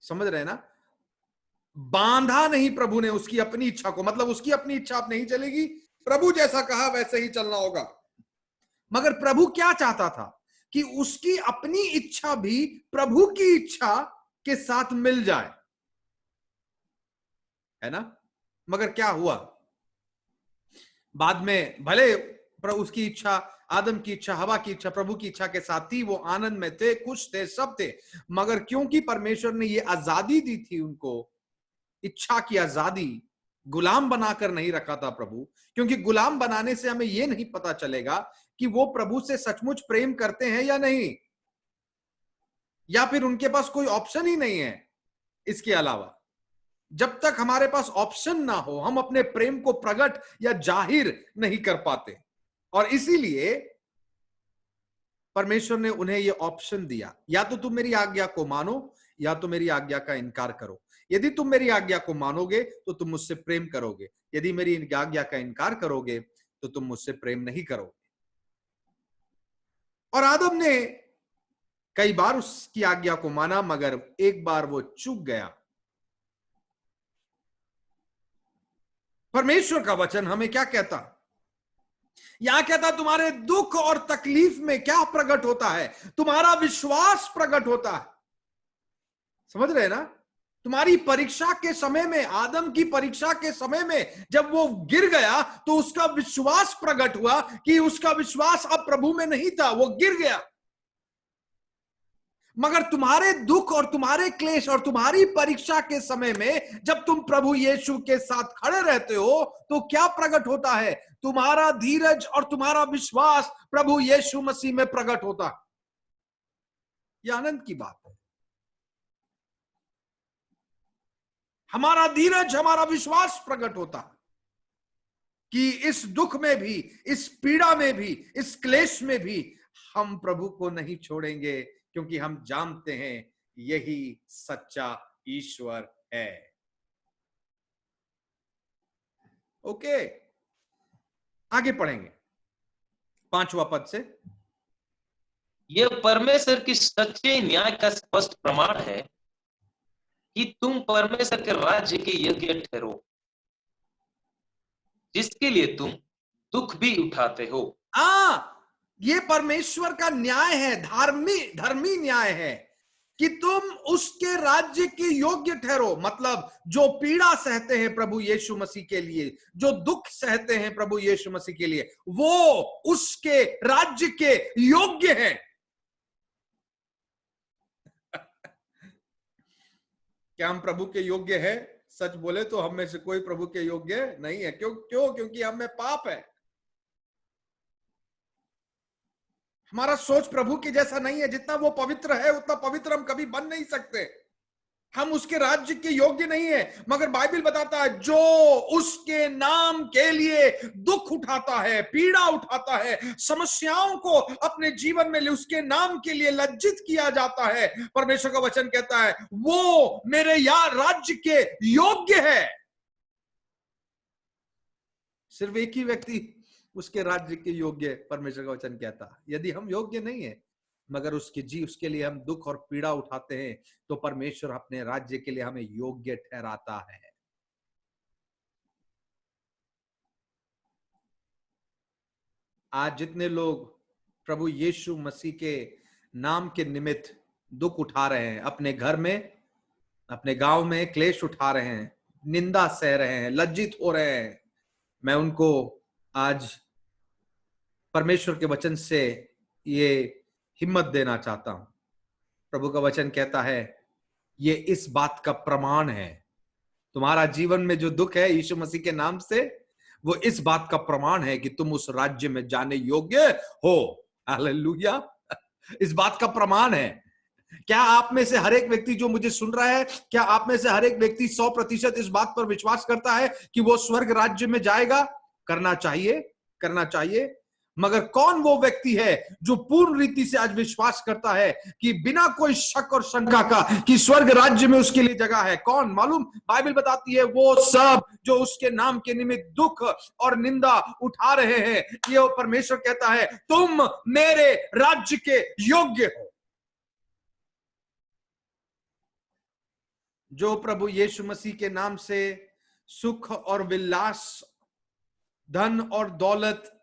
समझ रहे ना? बांधा नहीं प्रभु ने उसकी अपनी इच्छा को, मतलब उसकी अपनी इच्छा अब नहीं चलेगी, प्रभु जैसा कहा वैसे ही चलना होगा। मगर प्रभु क्या चाहता था कि उसकी अपनी इच्छा भी प्रभु की इच्छा के साथ मिल जाए, है ना? मगर क्या हुआ? बाद में भले उसकी इच्छा, आदम की इच्छा, हवा की इच्छा प्रभु की इच्छा के साथ थी, वो आनंद में थे, खुश थे, सब थे, मगर क्योंकि परमेश्वर ने ये आजादी दी थी उनको, इच्छा की आजादी, गुलाम बनाकर नहीं रखा था प्रभु, क्योंकि गुलाम बनाने से हमें यह नहीं पता चलेगा कि वो प्रभु से सचमुच प्रेम करते हैं या नहीं, या फिर उनके पास कोई ऑप्शन ही नहीं है इसके अलावा। जब तक हमारे पास ऑप्शन ना हो हम अपने प्रेम को प्रकट या जाहिर नहीं कर पाते, और इसीलिए परमेश्वर ने उन्हें यह ऑप्शन दिया, या तो तुम मेरी आज्ञा को मानो या तो मेरी आज्ञा का इनकार करो। यदि तुम मेरी आज्ञा को मानोगे तो तुम मुझसे प्रेम करोगे, यदि मेरी आज्ञा का इनकार करोगे तो तुम मुझसे प्रेम नहीं करोगे। और आदम ने कई बार उसकी आज्ञा को माना, मगर एक बार वो चूक गया। परमेश्वर का वचन हमें क्या कहता? यहां कहता तुम्हारे दुख और तकलीफ में क्या प्रकट होता है? तुम्हारा विश्वास प्रकट होता है। समझ रहे हैं ना? तुम्हारी परीक्षा के समय में, आदम की परीक्षा के समय में जब वो गिर गया तो उसका विश्वास प्रकट हुआ कि उसका विश्वास अब प्रभु में नहीं था, वो गिर गया। मगर तुम्हारे दुख और तुम्हारे क्लेश और तुम्हारी परीक्षा के समय में जब तुम प्रभु यीशु के साथ खड़े रहते हो तो क्या प्रकट होता है? तुम्हारा धीरज और तुम्हारा विश्वास प्रभु यीशु मसीह में प्रकट होता है। यह आनंद की बात है। हमारा धीरज, हमारा विश्वास प्रकट होता है कि इस दुख में भी, इस पीड़ा में भी, इस क्लेश में भी हम प्रभु को नहीं छोड़ेंगे, क्योंकि हम जानते हैं यही सच्चा ईश्वर है। ओके, आगे पढ़ेंगे 5वां पद से। यह परमेश्वर की सच्चे न्याय का स्पष्ट प्रमाण है कि तुम परमेश्वर के राज्य के योग्य ठहरो, जिसके लिए तुम दुख भी उठाते हो। ये परमेश्वर का न्याय है, धर्मी न्याय है कि तुम उसके राज्य के योग्य ठहरो। मतलब जो पीड़ा सहते हैं प्रभु यीशु मसीह के लिए, जो दुख सहते हैं प्रभु यीशु मसीह के लिए, वो उसके राज्य के योग्य हैं। क्या हम प्रभु के योग्य है? सच बोले तो हम में से कोई प्रभु के योग्य नहीं है। क्यों? क्योंकि हम में पाप है। हमारा सोच प्रभु के जैसा नहीं है। जितना वो पवित्र है उतना पवित्र हम कभी बन नहीं सकते। हम उसके राज्य के योग्य नहीं है, मगर बाइबल बताता है जो उसके नाम के लिए दुख उठाता है, पीड़ा उठाता है, समस्याओं को अपने जीवन में ले, उसके नाम के लिए लज्जित किया जाता है, परमेश्वर का वचन कहता है वो मेरे राज्य के योग्य है। सिर्फ एक ही व्यक्ति उसके राज्य के योग्य, परमेश्वर का वचन कहता है। यदि हम योग्य नहीं है मगर उसके लिए हम दुख और पीड़ा उठाते हैं, तो परमेश्वर अपने राज्य के लिए हमें योग्य ठहराता है। आज जितने लोग प्रभु यीशु मसीह के नाम के निमित्त दुख उठा रहे हैं, अपने घर में, अपने गांव में क्लेश उठा रहे हैं, निंदा सह रहे हैं, लज्जित हो रहे हैं, मैं उनको आज परमेश्वर के वचन से ये हिम्मत देना चाहता हूं। प्रभु का वचन कहता है ये इस बात का प्रमाण है, तुम्हारा जीवन में जो दुख है यीशु मसीह के नाम से, वो इस बात का प्रमाण है कि तुम उस राज्य में जाने योग्य हो। हालेलुया। इस बात का प्रमाण है। क्या आप में से हर एक व्यक्ति जो मुझे सुन रहा है, क्या आप में से हर एक व्यक्ति 100% इस बात पर विश्वास करता है कि वो स्वर्ग राज्य में जाएगा? करना चाहिए, करना चाहिए। मगर कौन वो व्यक्ति है जो पूर्ण रीति से आज विश्वास करता है कि बिना कोई शक और शंका का कि स्वर्ग राज्य में उसके लिए जगह है? कौन? मालूम, बाइबल बताती है वो सब जो उसके नाम के निमित्त दुख और निंदा उठा रहे हैं। ये परमेश्वर कहता है तुम मेरे राज्य के योग्य हो। जो प्रभु यीशु मसीह के नाम से सुख और विलास, धन और दौलत,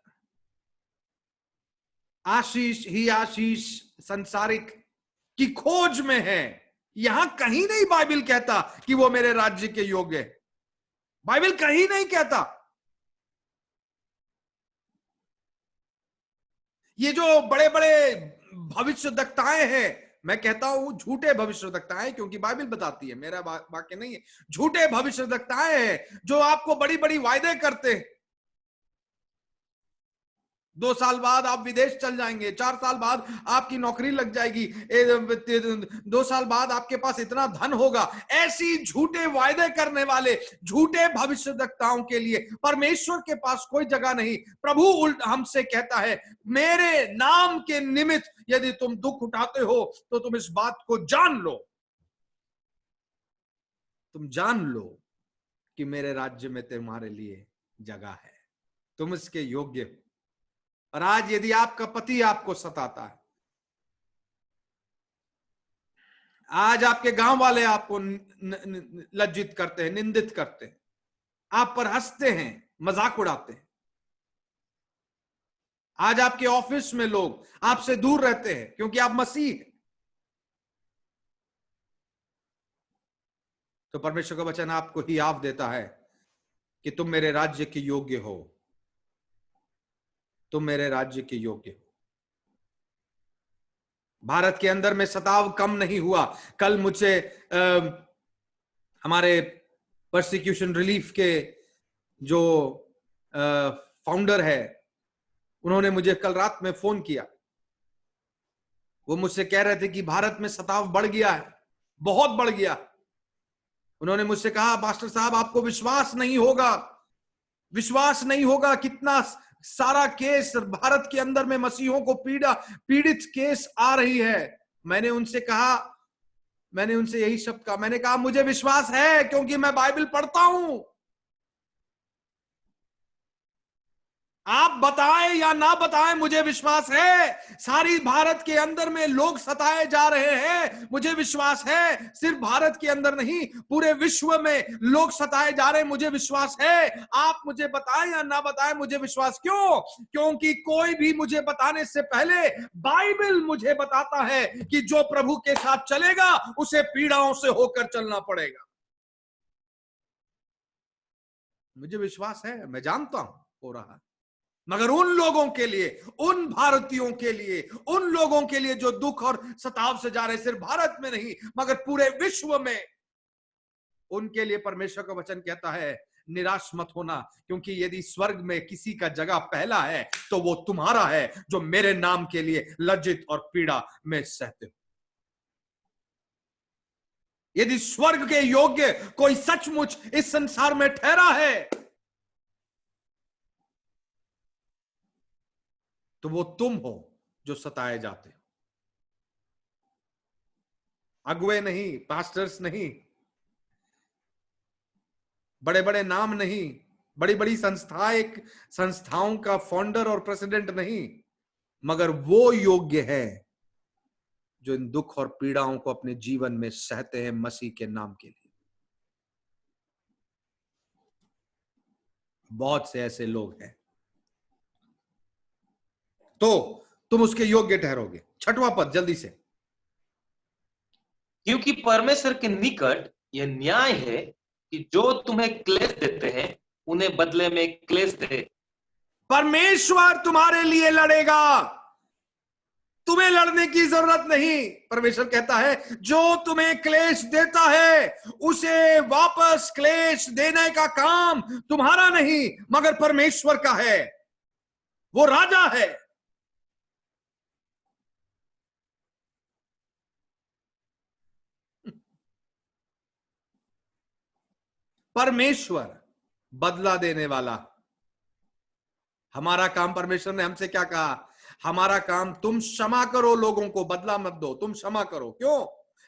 आशीष ही आशीष संसारिक की खोज में है, यहां कहीं नहीं बाइबल कहता कि वो मेरे राज्य के योग्य है। बाइबल कहीं नहीं कहता। ये जो बड़े बड़े भविष्यद्वक्ताएं हैं, मैं कहता हूं झूठे भविष्यद्वक्ताएं, क्योंकि बाइबल बताती है, मेरा वाक्य नहीं है, झूठे भविष्यद्वक्ताएं हैं जो आपको बड़ी बड़ी वायदे करते हैं। 2 साल बाद आप विदेश चल जाएंगे, 4 साल बाद आपकी नौकरी लग जाएगी, 2 साल बाद आपके पास इतना धन होगा। ऐसी झूठे वायदे करने वाले झूठे भविष्यद्वक्ताओं के लिए परमेश्वर के पास कोई जगह नहीं। प्रभु उल्ट हमसे कहता है मेरे नाम के निमित्त यदि तुम दुख उठाते हो तो तुम इस बात को जान लो, तुम जान लो कि मेरे राज्य में तुम्हारे लिए जगह है, तुम इसके योग्य हो। और आज यदि आपका पति आपको सताता है, आज आपके गांव वाले आपको लज्जित करते हैं, निंदित करते हैं, आप पर हंसते हैं, मजाक उड़ाते हैं, आज आपके ऑफिस में लोग आपसे दूर रहते हैं क्योंकि आप मसीह हैं, तो परमेश्वर का वचन आपको ही आप देता है कि तुम मेरे राज्य के योग्य हो, तुम मेरे राज्य के योग्य हो। भारत के अंदर में सताव कम नहीं हुआ। कल मुझसे हमारे परसिक्यूशन रिलीफ के जो फाउंडर है, उन्होंने मुझे कल रात में फोन किया। वो मुझसे कह रहे थे कि भारत में सताव बढ़ गया है, बहुत बढ़ गया। उन्होंने मुझसे कहा मास्टर साहब आपको विश्वास नहीं होगा, विश्वास नहीं होगा कितना सारा केस भारत के अंदर में मसीहों को पीड़ित केस आ रही है। मैंने उनसे यही शब्द कहा, मैंने कहा मुझे विश्वास है क्योंकि मैं बाइबल पढ़ता हूं। आप बताएं या ना बताएं मुझे विश्वास है। सारी भारत के अंदर में लोग सताए जा रहे हैं, मुझे विश्वास है। सिर्फ भारत के अंदर नहीं, पूरे विश्व में लोग सताए जा रहे हैं, मुझे विश्वास है। आप मुझे बताएं या ना बताएं मुझे विश्वास। क्यों? क्योंकि कोई भी मुझे बताने से पहले बाइबल मुझे बताता है कि जो प्रभु के साथ चलेगा उसे पीड़ाओं से होकर चलना पड़ेगा। मुझे विश्वास है, मैं जानता हूं हो रहा, मगर उन लोगों के लिए, उन भारतीयों के लिए, उन लोगों के लिए जो दुख और सताव से जा रहे, सिर्फ भारत में नहीं मगर पूरे विश्व में, उनके लिए परमेश्वर का वचन कहता है निराश मत होना, क्योंकि यदि स्वर्ग में किसी का जगह पहला है तो वो तुम्हारा है, जो मेरे नाम के लिए लज्जित और पीड़ा में सहते हो। यदि स्वर्ग के योग्य कोई सचमुच इस संसार में ठहरा है, तो वो तुम हो जो सताए जाते हो। अगुवे नहीं, पास्टर्स नहीं, बड़े बड़े नाम नहीं, बड़ी बड़ी संस्थाओं का फाउंडर और प्रेसिडेंट नहीं, मगर वो योग्य है जो इन दुख और पीड़ाओं को अपने जीवन में सहते हैं मसीह के नाम के लिए। बहुत से ऐसे लोग हैं, तो तुम उसके योग्य ठहरोगे। 6वां पद जल्दी से। क्योंकि परमेश्वर के निकट यह न्याय है कि जो तुम्हें क्लेश देते हैं उन्हें बदले में क्लेश दे। परमेश्वर तुम्हारे लिए लड़ेगा, तुम्हें लड़ने की जरूरत नहीं। परमेश्वर कहता है जो तुम्हें क्लेश देता है उसे वापस क्लेश देने का काम तुम्हारा नहीं मगर परमेश्वर का है। वो राजा है। परमेश्वर बदला देने वाला। हमारा काम, परमेश्वर ने हमसे क्या कहा? हमारा काम तुम क्षमा करो लोगों को, बदला मत दो, तुम क्षमा करो। क्यों?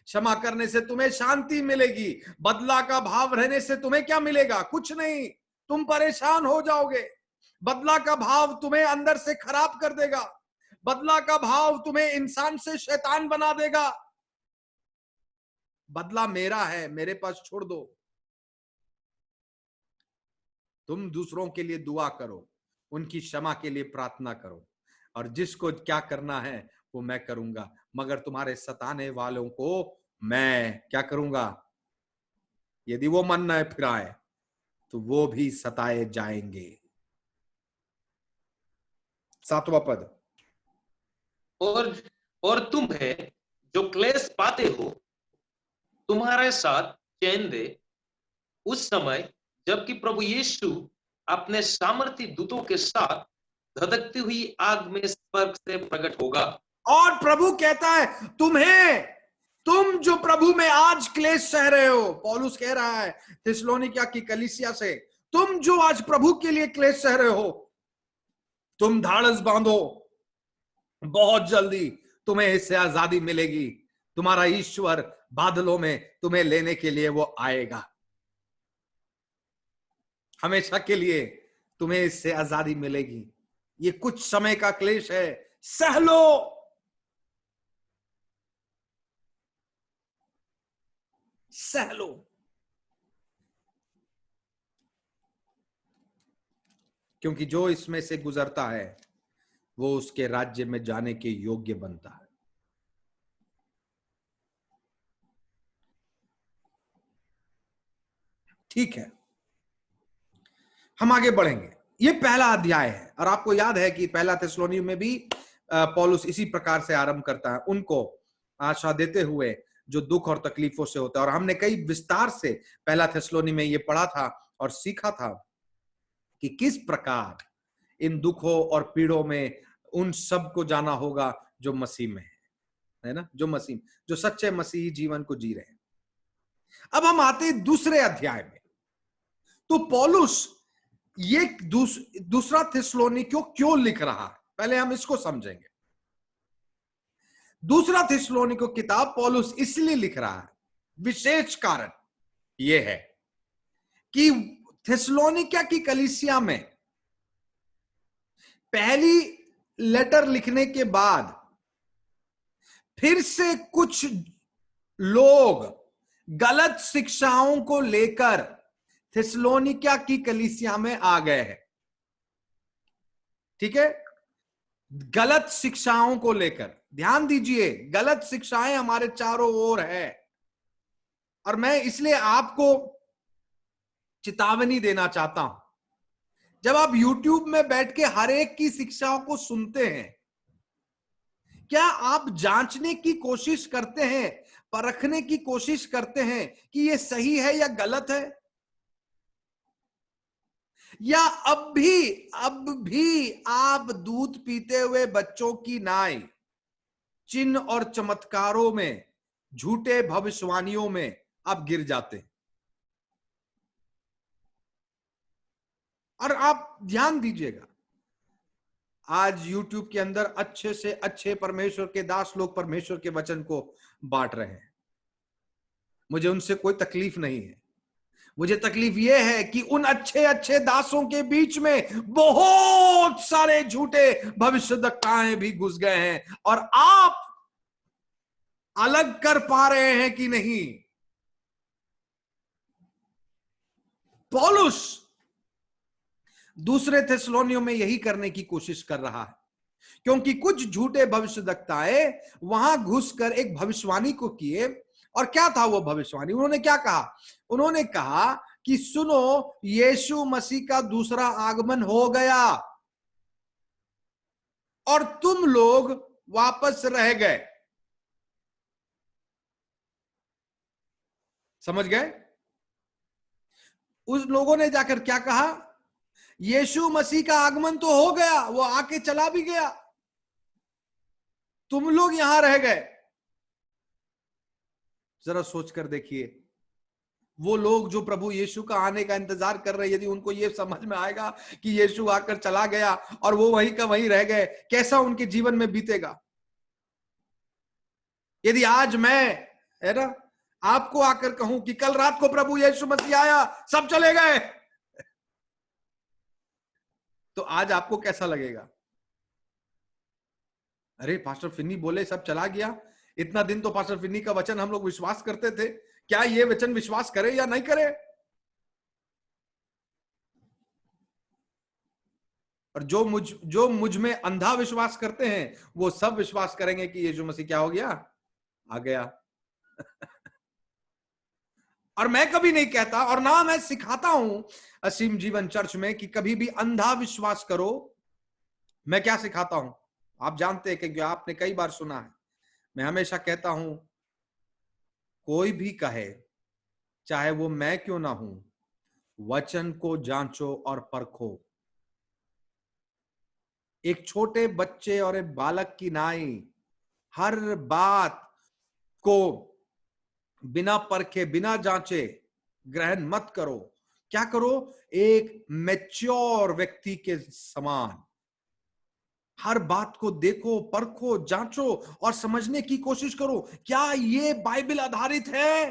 क्षमा करने से तुम्हें शांति मिलेगी। बदला का भाव रहने से तुम्हें क्या मिलेगा? कुछ नहीं, तुम परेशान हो जाओगे। बदला का भाव तुम्हें अंदर से खराब कर देगा। बदला का भाव तुम्हें इंसान से शैतान बना देगा। बदला मेरा है, मेरे पास छोड़ दो। तुम दूसरों के लिए दुआ करो, उनकी क्षमा के लिए प्रार्थना करो, और जिसको क्या करना है वो मैं करूंगा, मगर तुम्हारे सताने वालों को मैं क्या करूंगा? यदि वो मन न फिराए तो वो भी सताए जाएंगे। 7वां पद। और तुम्हें जो क्लेश पाते हो तुम्हारे साथ चैन दे उस समय जबकि प्रभु यीशु अपने सामर्थी दूतों के साथ धधकती हुई आग में स्वर्ग से प्रकट होगा। और प्रभु कहता है तुम जो प्रभु में आज क्लेश सह रहे हो, पौलुस कह रहा है थिस्सलुनीकिया की कलीसिया से, तुम जो आज प्रभु के लिए क्लेश सह रहे हो, तुम धाड़स बांधो, बहुत जल्दी तुम्हें इससे आजादी मिलेगी। तुम्हारा ईश्वर बादलों में तुम्हें लेने के लिए वो आएगा। हमेशा के लिए तुम्हें इससे आजादी मिलेगी। ये कुछ समय का क्लेश है, सह लो। सह लो। क्योंकि जो इसमें से गुजरता है वो उसके राज्य में जाने के योग्य बनता है। ठीक है, हम आगे बढ़ेंगे। ये पहला अध्याय है, और आपको याद है कि पहला थिस्सलुनी में भी पौलुस इसी प्रकार से आरंभ करता है, उनको आशा देते हुए जो दुख और तकलीफों से होता है। और हमने कई विस्तार से पहला थिस्सलुनी में ये पढ़ा था और सीखा था कि किस प्रकार इन दुखों और पीड़ों में उन सब को जाना होगा जो मसीह में है ना, जो सच्चे मसीही जीवन को जी रहे हैं। अब हम आते हैं दूसरे अध्याय में। तो पौलुस ये दूसरा थिस्सलुनीकियों क्यों लिख रहा है, पहले हम इसको समझेंगे। दूसरा थिस्सलुनीकियों किताब पौलुस इसलिए लिख रहा है, विशेष कारण यह है कि थिस्सलुनीकिया की कलीसिया में पहली लेटर लिखने के बाद फिर से कुछ लोग गलत शिक्षाओं को लेकर थिस्सलुनीकिया की कलीसिया में आ गए हैं। ठीक है, गलत शिक्षाओं को लेकर ध्यान दीजिए, गलत शिक्षाएं हमारे चारों ओर है। और मैं इसलिए आपको चेतावनी देना चाहता हूं, जब आप YouTube में बैठ के हर एक की शिक्षाओं को सुनते हैं, क्या आप जांचने की कोशिश करते हैं, परखने की कोशिश करते हैं कि ये सही है या गलत है? या अब भी आप दूध पीते हुए बच्चों की नाई चिन्ह और चमत्कारों में, झूठे भविष्यवाणियों में आप गिर जाते। और आप ध्यान दीजिएगा, आज YouTube के अंदर अच्छे से अच्छे परमेश्वर के दास लोग परमेश्वर के वचन को बांट रहे हैं। मुझे उनसे कोई तकलीफ नहीं है। मुझे तकलीफ यह है कि उन अच्छे अच्छे दासों के बीच में बहुत सारे झूठे भविष्यद्वक्ताएं भी घुस गए हैं, और आप अलग कर पा रहे हैं कि नहीं। पौलुस दूसरे थिस्सलुनीयों में यही करने की कोशिश कर रहा है, क्योंकि कुछ झूठे भविष्यद्वक्ताएं वहां घुसकर एक भविष्यवाणी को किए। और क्या था वो भविष्यवाणी? उन्होंने क्या कहा? उन्होंने कहा कि सुनो, यीशु मसीह का दूसरा आगमन हो गया और तुम लोग वापस रह गए। समझ गए? उस लोगों ने जाकर क्या कहा? यीशु मसीह का आगमन तो हो गया, वो आके चला भी गया, तुम लोग यहां रह गए। जरा सोचकर देखिए, वो लोग जो प्रभु यीशु का आने का इंतजार कर रहे हैं, यदि उनको ये समझ में आएगा कि यीशु आकर चला गया और वो वहीं का वहीं रह गए, कैसा उनके जीवन में बीतेगा? यदि आज मैं, है ना, आपको आकर कहूं कि कल रात को प्रभु यीशु मसीह आया, सब चले गए, तो आज आपको कैसा लगेगा? अरे पास्टर फिन्नी बोले सब चला गया, इतना दिन तो पास्टर फिन्नी का वचन हम लोग विश्वास करते थे, क्या ये वचन विश्वास करे या नहीं करे? और जो मुझ में अंधा विश्वास करते हैं, वो सब विश्वास करेंगे कि यीशु मसीह क्या हो गया? आ गया। और मैं कभी नहीं कहता, और ना मैं सिखाता हूं असीम जीवन चर्च में कि कभी भी अंधा विश्वास करो। मैं क्या सिखाता हूं? आप जानते हैं, क्योंकि आपने कई बार सुना है। मैं हमेशा कहता हूं, कोई भी कहे, चाहे वो मैं क्यों ना हूं, वचन को जांचो और परखो। एक छोटे बच्चे और एक बालक की नाई हर बात को बिना परखे, बिना जांचे ग्रहण मत करो। क्या करो? एक मैच्योर व्यक्ति के समान हर बात को देखो, परखो, जांचो और समझने की कोशिश करो, क्या ये बाइबल आधारित है?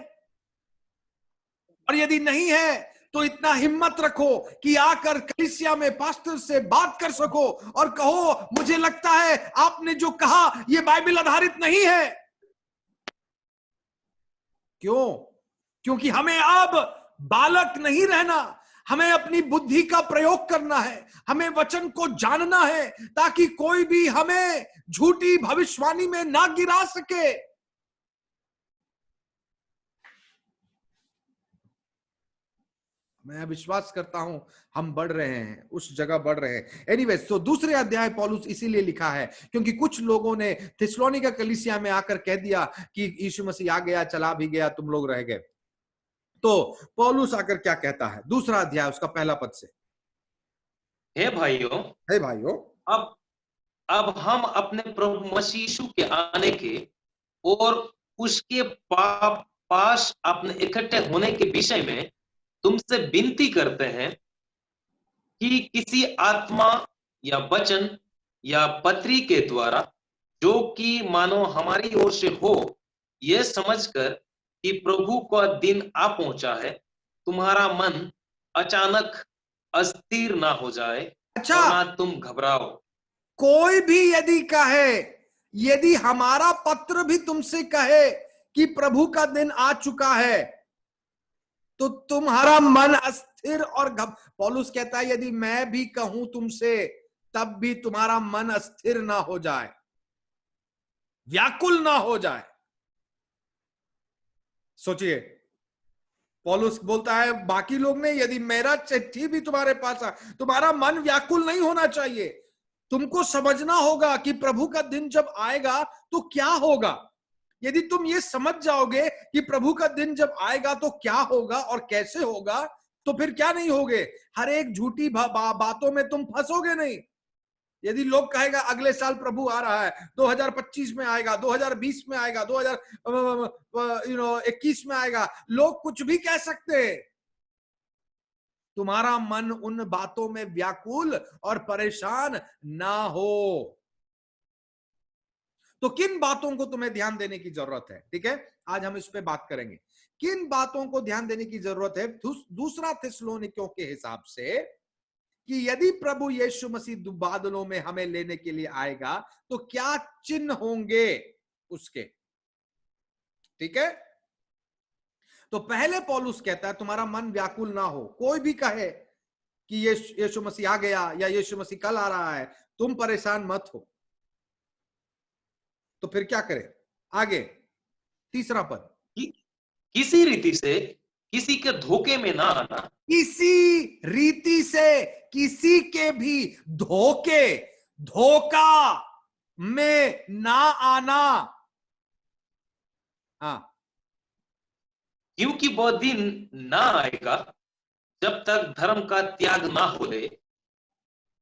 और यदि नहीं है तो इतना हिम्मत रखो कि आकर कलीसिया में पास्टर से बात कर सको और कहो, मुझे लगता है आपने जो कहा ये बाइबल आधारित नहीं है। क्यों? क्योंकि हमें अब बालक नहीं रहना, हमें अपनी बुद्धि का प्रयोग करना है, हमें वचन को जानना है, ताकि कोई भी हमें झूठी भविष्यवाणी में ना गिरा सके। मैं विश्वास करता हूं हम बढ़ रहे हैं, उस जगह बढ़ रहे हैं। एनीवेज, तो दूसरे अध्याय पौलुस इसीलिए लिखा है क्योंकि कुछ लोगों ने थिस्सलुनीका कलीसिया में आकर कह दिया कि यीशु मसीह आ गया, चला भी गया, तुम लोग रह गए। तो पौलुस आकर क्या कहता है? दूसरा अध्याय उसका पहला पद से, हे भाइयों, अब हम अपने प्रभु मसीह यीशु के आने के और उसके पास अपने इकट्ठे होने के विषय में तुमसे विनती करते हैं कि किसी आत्मा या वचन या पत्री के द्वारा, जो कि मानो हमारी ओर से हो, यह समझकर कि प्रभु का दिन आ पहुंचा है, तुम्हारा मन अचानक अस्थिर ना हो जाए। अच्छा, और ना तुम घबराओ। कोई भी यदि कहे, यदि हमारा पत्र भी तुमसे कहे कि प्रभु का दिन आ चुका है, तो तुम्हारा मन अस्थिर और पौलुस कहता है, यदि मैं भी कहूं तुमसे, तब भी तुम्हारा मन अस्थिर ना हो जाए, व्याकुल ना हो जाए। सोचिए, पौलुस बोलता है बाकी लोग ने, यदि मेरा चिट्ठी भी तुम्हारे पास आ, तुम्हारा मन व्याकुल नहीं होना चाहिए। तुमको समझना होगा कि प्रभु का दिन जब आएगा तो क्या होगा। यदि तुम ये समझ जाओगे कि प्रभु का दिन जब आएगा तो क्या होगा और कैसे होगा, तो फिर क्या नहीं होगे, हर एक झूठी बातों में तुम फंसोगे नहीं। यदि लोग कहेगा अगले साल प्रभु आ रहा है, 2025 में आएगा, 2020 में आएगा, 2021 में आएगा, लोग कुछ भी कह सकते हैं। तुम्हारा मन उन बातों में व्याकुल और परेशान ना हो। तो किन बातों को तुम्हें ध्यान देने की जरूरत है? ठीक है, आज हम इस पे बात करेंगे, किन बातों को ध्यान देने की जरूरत है दूसरा थिस्सलुनीकियों के हिसाब से, कि यदि प्रभु यीशु मसीह बादलों में हमें लेने के लिए आएगा तो क्या चिन्ह होंगे उसके। ठीक है, तो पहले पौलुस कहता है तुम्हारा मन व्याकुल ना हो। कोई भी कहे कि यीशु मसीह आ गया या यीशु मसीह कल आ रहा है, तुम परेशान मत हो। तो फिर क्या करें आगे? तीसरा पद, किसी रीति से किसी के धोखे में ना आना। किसी रीति से किसी के भी धोखा में ना आना। हाँ, क्योंकि वो दिन ना आएगा जब तक धर्म का त्याग ना हो ले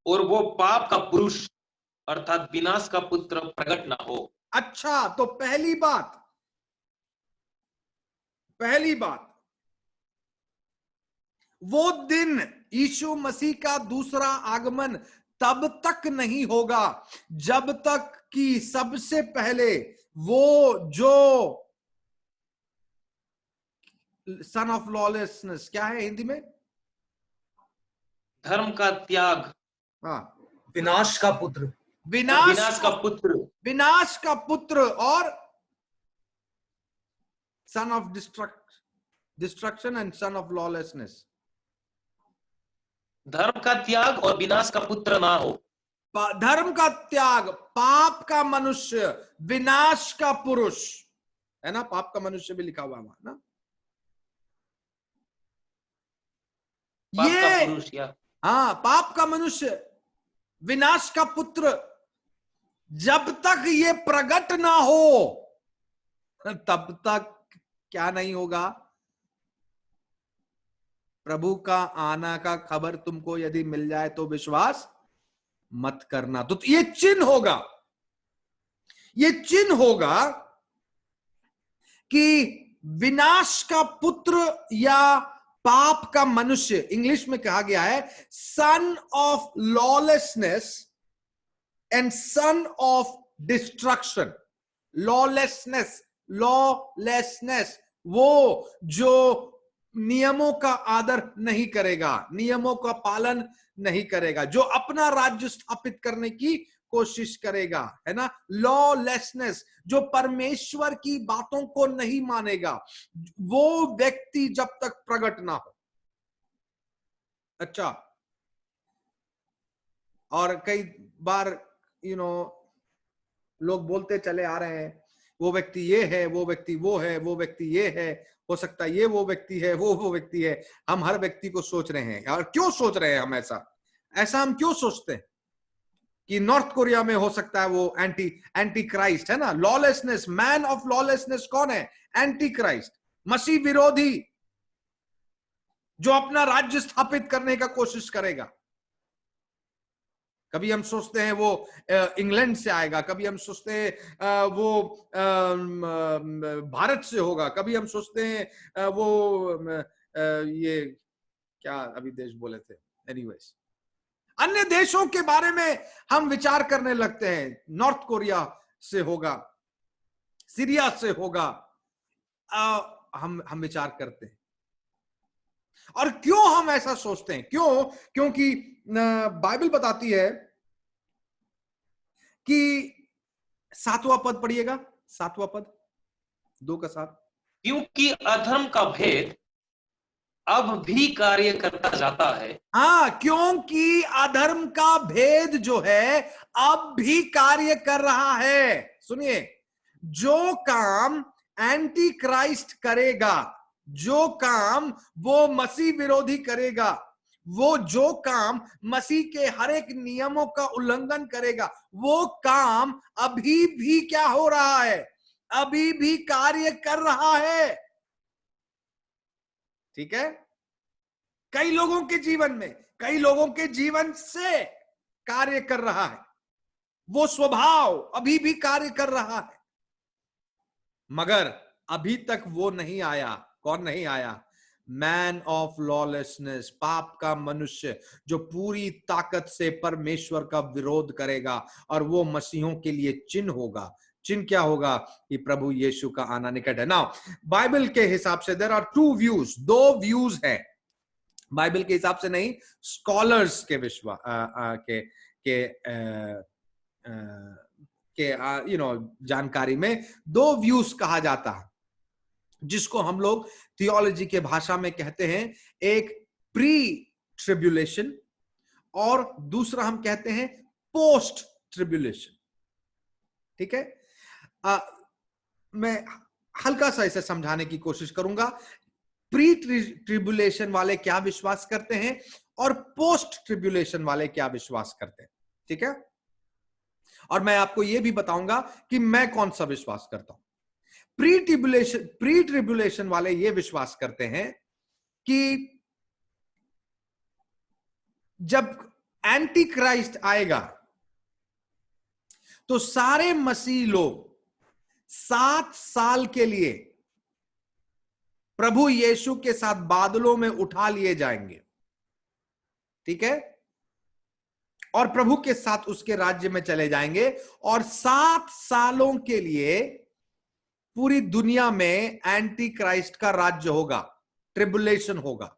और वो पाप का पुरुष अर्थात विनाश का पुत्र प्रकट ना हो। अच्छा, तो पहली बात वो दिन यीशु मसीह का दूसरा आगमन तब तक नहीं होगा जब तक कि सबसे पहले वो जो सन ऑफ लॉलेसनेस, क्या है हिंदी में? धर्म का त्याग, हाँ, विनाश का पुत्र, विनाश का पुत्र और son of destruction and son of lawlessness. धर्म का त्याग और विनाश का पुत्र ना हो। धर्म का त्याग, पाप का मनुष्य, विनाश का पुरुष, है ना? पाप का मनुष्य भी लिखा हुआ है ना? पाप ये का पुरुष या हाँ, पाप का मनुष्य, विनाश का पुत्र, जब तक ये प्रकट ना हो तब तक क्या नहीं होगा? प्रभु का आना का खबर तुमको यदि मिल जाए तो विश्वास मत करना। तो ये चिन्ह होगा कि विनाश का पुत्र या पाप का मनुष्य, इंग्लिश में कहा गया है son of lawlessness and son of destruction. Lawlessness, वो जो नियमों का आदर नहीं करेगा, नियमों का पालन नहीं करेगा, जो अपना राज्य स्थापित करने की कोशिश करेगा, है ना? लॉलेसनेस, जो परमेश्वर की बातों को नहीं मानेगा, वो व्यक्ति जब तक प्रकट ना हो। अच्छा, और कई बार लोग बोलते चले आ रहे हैं वो व्यक्ति ये है, वो व्यक्ति वो है, वो व्यक्ति ये है, हो सकता है ये वो व्यक्ति है, वो व्यक्ति है। हम हर व्यक्ति को सोच रहे हैं। और क्यों सोच रहे हैं हम ऐसा हम क्यों सोचते हैं कि नॉर्थ कोरिया में हो सकता है वो एंटी क्राइस्ट, है ना? लॉलेसनेस, मैन ऑफ लॉलेसनेस कौन है? एंटी क्राइस्ट, मसीह विरोधी, जो अपना राज्य स्थापित करने का कोशिश करेगा। कभी हम सोचते हैं वो इंग्लैंड से आएगा, कभी हम सोचते हैं वो भारत से होगा, कभी हम सोचते हैं वो ये क्या अभी देश बोले थे, एनीवेज अन्य देशों के बारे में हम विचार करने लगते हैं। नॉर्थ कोरिया से होगा, सीरिया से होगा, हम विचार करते हैं। और क्यों हम ऐसा सोचते हैं? क्योंकि बाइबल बताती है कि 7वां पद पढ़िएगा, 7वां पद 2:7, क्योंकि अधर्म का भेद अब भी कार्य करता जाता है। हाँ, क्योंकि अधर्म का भेद जो है अब भी कार्य कर रहा है। सुनिए, जो काम एंटी क्राइस्ट करेगा, जो काम वो मसीह विरोधी करेगा, वो जो काम मसीह के हर एक नियमों का उल्लंघन करेगा, वो काम अभी भी क्या हो रहा है? अभी भी कार्य कर रहा है। ठीक है? कई लोगों के जीवन में, कई लोगों के जीवन से कार्य कर रहा है। वो स्वभाव अभी भी कार्य कर रहा है, मगर अभी तक वो नहीं आया। कौन नहीं आया? मैन ऑफ लॉलेसनेस, पाप का मनुष्य जो पूरी ताकत से परमेश्वर का विरोध करेगा। और वो मसीहों के लिए चिन्ह होगा। चिन्ह क्या होगा? कि प्रभु यीशु का आना निकट है। नाउ बाइबल के हिसाब से देयर आर टू व्यूज, दो व्यूज है। बाइबल के हिसाब से नहीं, स्कॉलर्स के विश्वास के जानकारी में दो व्यूज कहा जाता है, जिसको हम लोग थियोलॉजी के भाषा में कहते हैं। एक प्री ट्रिब्यूलेशन और दूसरा हम कहते हैं पोस्ट ट्रिब्यूलेशन। ठीक है, मैं हल्का सा इसे समझाने की कोशिश करूंगा। प्री ट्रिब्यूलेशन वाले क्या विश्वास करते हैं और पोस्ट ट्रिब्यूलेशन वाले क्या विश्वास करते हैं। ठीक है, और मैं आपको यह भी बताऊंगा कि मैं कौन सा विश्वास करता हूं। प्री ट्रिब्यूलेशन वाले ये विश्वास करते हैं कि जब एंटी क्राइस्ट आएगा तो सारे मसीह लोग 7 साल के लिए प्रभु यीशु के साथ बादलों में उठा लिए जाएंगे। ठीक है, और प्रभु के साथ उसके राज्य में चले जाएंगे। और 7 सालों के लिए पूरी दुनिया में एंटी क्राइस्ट का राज्य होगा, ट्रिबुलेशन होगा।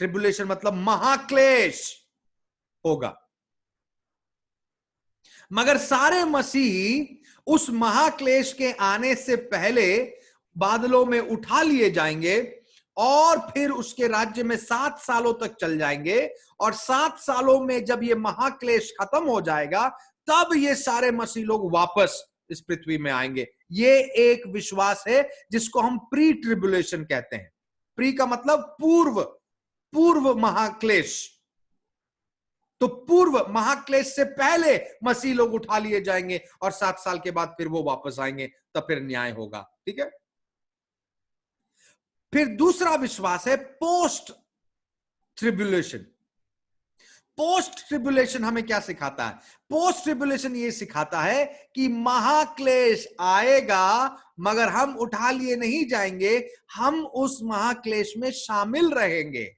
ट्रिबुलेशन मतलब महाक्लेश होगा। मगर सारे मसीही उस महाक्लेश के आने से पहले बादलों में उठा लिए जाएंगे और फिर उसके राज्य में 7 सालों तक चल जाएंगे। और 7 सालों में जब ये महाक्लेश खत्म हो जाएगा, तब ये सारे मसीह लोग वापस इस पृथ्वी में आएंगे। ये एक विश्वास है जिसको हम प्री ट्रिबुलेशन कहते हैं। प्री का मतलब पूर्व महाक्लेश। तो पूर्व महाक्लेश से पहले मसीह लोग उठा लिए जाएंगे और 7 साल के बाद फिर वो वापस आएंगे, तब फिर न्याय होगा। ठीक है, फिर दूसरा विश्वास है पोस्ट ट्रिबुलेशन। पोस्ट ट्रिबुलेशन हमें क्या सिखाता है? पोस्ट ट्रिबुलेशन ये सिखाता है कि महाक्लेश आएगा मगर हम उठा लिए नहीं जाएंगे, हम उस महाक्लेश में शामिल रहेंगे।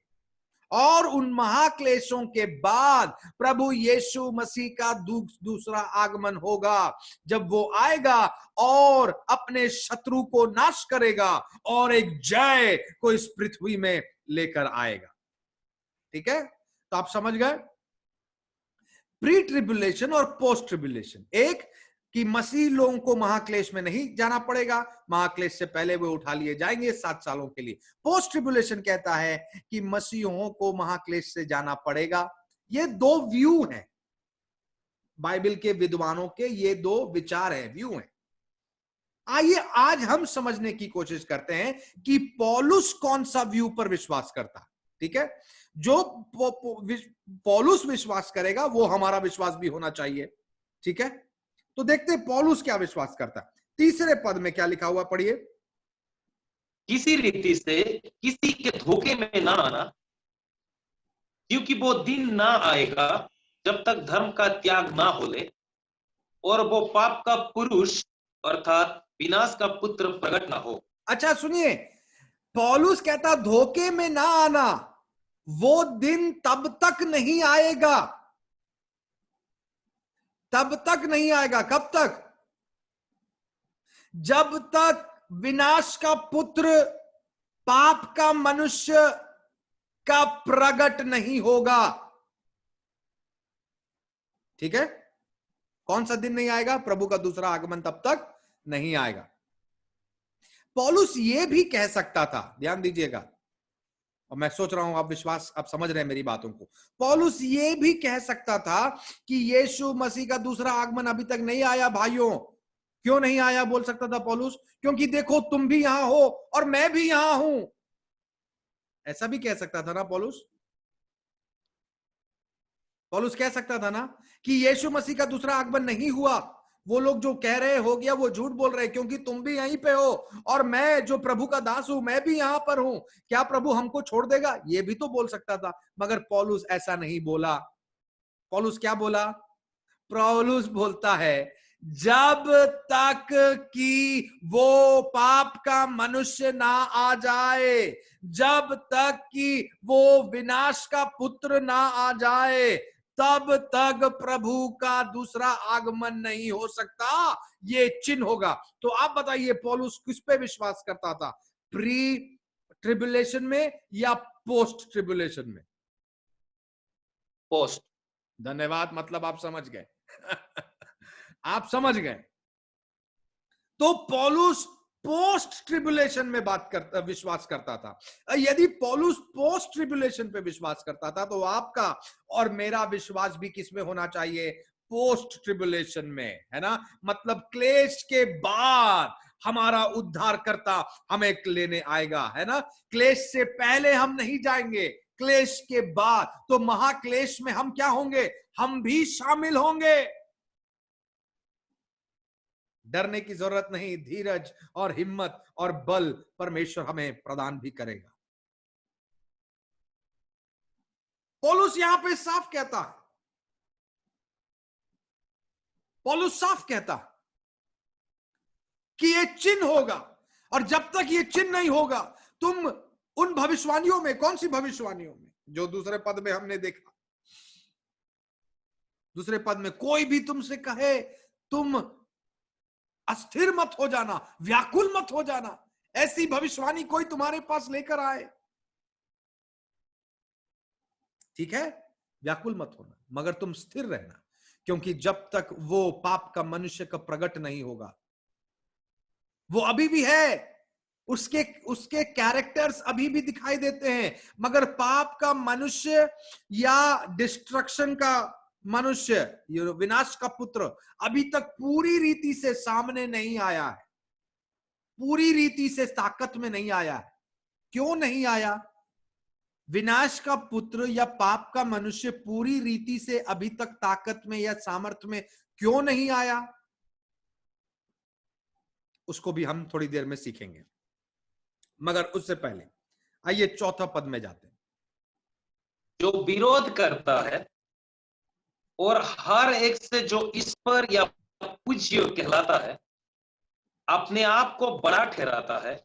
और उन महाक्लेशों के बाद प्रभु यीशु मसीह का दूसरा आगमन होगा, जब वो आएगा और अपने शत्रु को नाश करेगा और एक जय को इस पृथ्वी में लेकर आएगा। ठीक है, तो आप समझ गए प्री ट्रिबुलेशन और पोस्ट ट्रिबुलेशन। एक कि मसीह लोगों को महाक्लेश में नहीं जाना पड़ेगा, महाक्लेश से पहले वे उठा लिए जाएंगे 7 सालों के लिए। पोस्ट ट्रिबुलेशन कहता है कि मसीहों को महाक्लेश से जाना पड़ेगा। ये दो व्यू हैं बाइबल के विद्वानों के, ये दो विचार हैं, व्यू हैं। आइए आज हम समझने की कोशिश करते हैं कि पौलुस कौन सा व्यू पर विश्वास करता है। ठीक है, जो पौलुस विश्वास करेगा वो हमारा विश्वास भी होना चाहिए। ठीक है, तो देखते हैं पौलुस क्या विश्वास करता है। तीसरे पद में क्या लिखा हुआ, पढ़िए। किसी रीति से किसी के धोखे में ना आना, क्योंकि वो दिन ना आएगा जब तक धर्म का त्याग ना हो ले और वो पाप का पुरुष अर्थात विनाश का पुत्र प्रकट ना हो। अच्छा सुनिए, पौलुस कहता धोखे में ना आना, वो दिन तब तक नहीं आएगा, तब तक नहीं आएगा। कब तक? जब तक विनाश का पुत्र पाप का मनुष्य का प्रकट नहीं होगा। ठीक है, कौन सा दिन नहीं आएगा? प्रभु का दूसरा आगमन तब तक नहीं आएगा। पौलुस ये भी कह सकता था, ध्यान दीजिएगा, और मैं सोच रहा हूं आप समझ रहे हैं मेरी बातों को। पौलुस ये भी कह सकता था कि यीशु मसीह का दूसरा आगमन अभी तक नहीं आया। भाइयों, क्यों नहीं आया बोल सकता था पौलुस? क्योंकि देखो तुम भी यहां हो और मैं भी यहां हूं। ऐसा भी कह सकता था ना पौलुस? पौलुस कह सकता था ना कि यीशु मसीह का दूसरा आगमन नहीं हुआ, वो लोग जो कह रहे हो गया वो झूठ बोल रहे, क्योंकि तुम भी यहीं पे हो और मैं जो प्रभु का दास हूं मैं भी यहां पर हूं, क्या प्रभु हमको छोड़ देगा? ये भी तो बोल सकता था। मगर पौलुस ऐसा नहीं बोला। पौलुस क्या बोला? पौलुस बोलता है जब तक कि वो पाप का मनुष्य ना आ जाए, जब तक कि वो विनाश का पुत्र ना आ जाए, तब तक प्रभु का दूसरा आगमन नहीं हो सकता। ये चिन्ह होगा। तो आप बताइए पौलुस किस पे विश्वास करता था, प्री ट्रिबुलेशन में या पोस्ट ट्रिबुलेशन में? पोस्ट। धन्यवाद, मतलब आप समझ गए। आप समझ गए। तो पौलुस पोस्ट ट्रिबुलेशन में विश्वास करता था। यदि पौलुस पोस्ट ट्रिबुलेशन पे विश्वास करता था तो आपका और मेरा विश्वास भी किसमें होना चाहिए? पोस्ट ट्रिबुलेशन में, है ना। मतलब क्लेश के बाद हमारा उद्धारकर्ता हमें लेने आएगा, है ना। क्लेश से पहले हम नहीं जाएंगे, क्लेश के बाद। तो महाक्लेश में हम क्या होंगे? हम भी शामिल होंगे। डरने की जरूरत नहीं, धीरज और हिम्मत और बल परमेश्वर हमें प्रदान भी करेगा। पौलुस यहां पे साफ कहता है, पौलुस साफ कहता कि ये चिन्ह होगा, और जब तक ये चिन्ह नहीं होगा तुम उन भविष्यवाणियों में, कौन सी भविष्यवाणियों में जो दूसरे पद में हमने देखा, दूसरे पद में कोई भी तुमसे कहे तुम अस्थिर मत हो जाना, व्याकुल मत हो जाना, ऐसी भविष्यवाणी कोई तुम्हारे पास लेकर आए, ठीक है, व्याकुल मत होना, मगर तुम स्थिर रहना, क्योंकि जब तक वो पाप का मनुष्य का प्रकट नहीं होगा, वो अभी भी है, उसके कैरेक्टर्स अभी भी दिखाई देते हैं, मगर पाप का मनुष्य या डिस्ट्रक्शन का मनुष्य, विनाश का पुत्र अभी तक पूरी रीति से सामने नहीं आया है, पूरी रीति से ताकत में नहीं आया है। क्यों नहीं आया? विनाश का पुत्र या पाप का मनुष्य पूरी रीति से अभी तक ताकत में या सामर्थ्य में क्यों नहीं आया, उसको भी हम थोड़ी देर में सीखेंगे। मगर उससे पहले आइए चौथा पद में जाते हैं। जो विरोध करता है और हर एक से जो इस पर या पूज्य कहलाता है, अपने आप को बड़ा ठहराता है,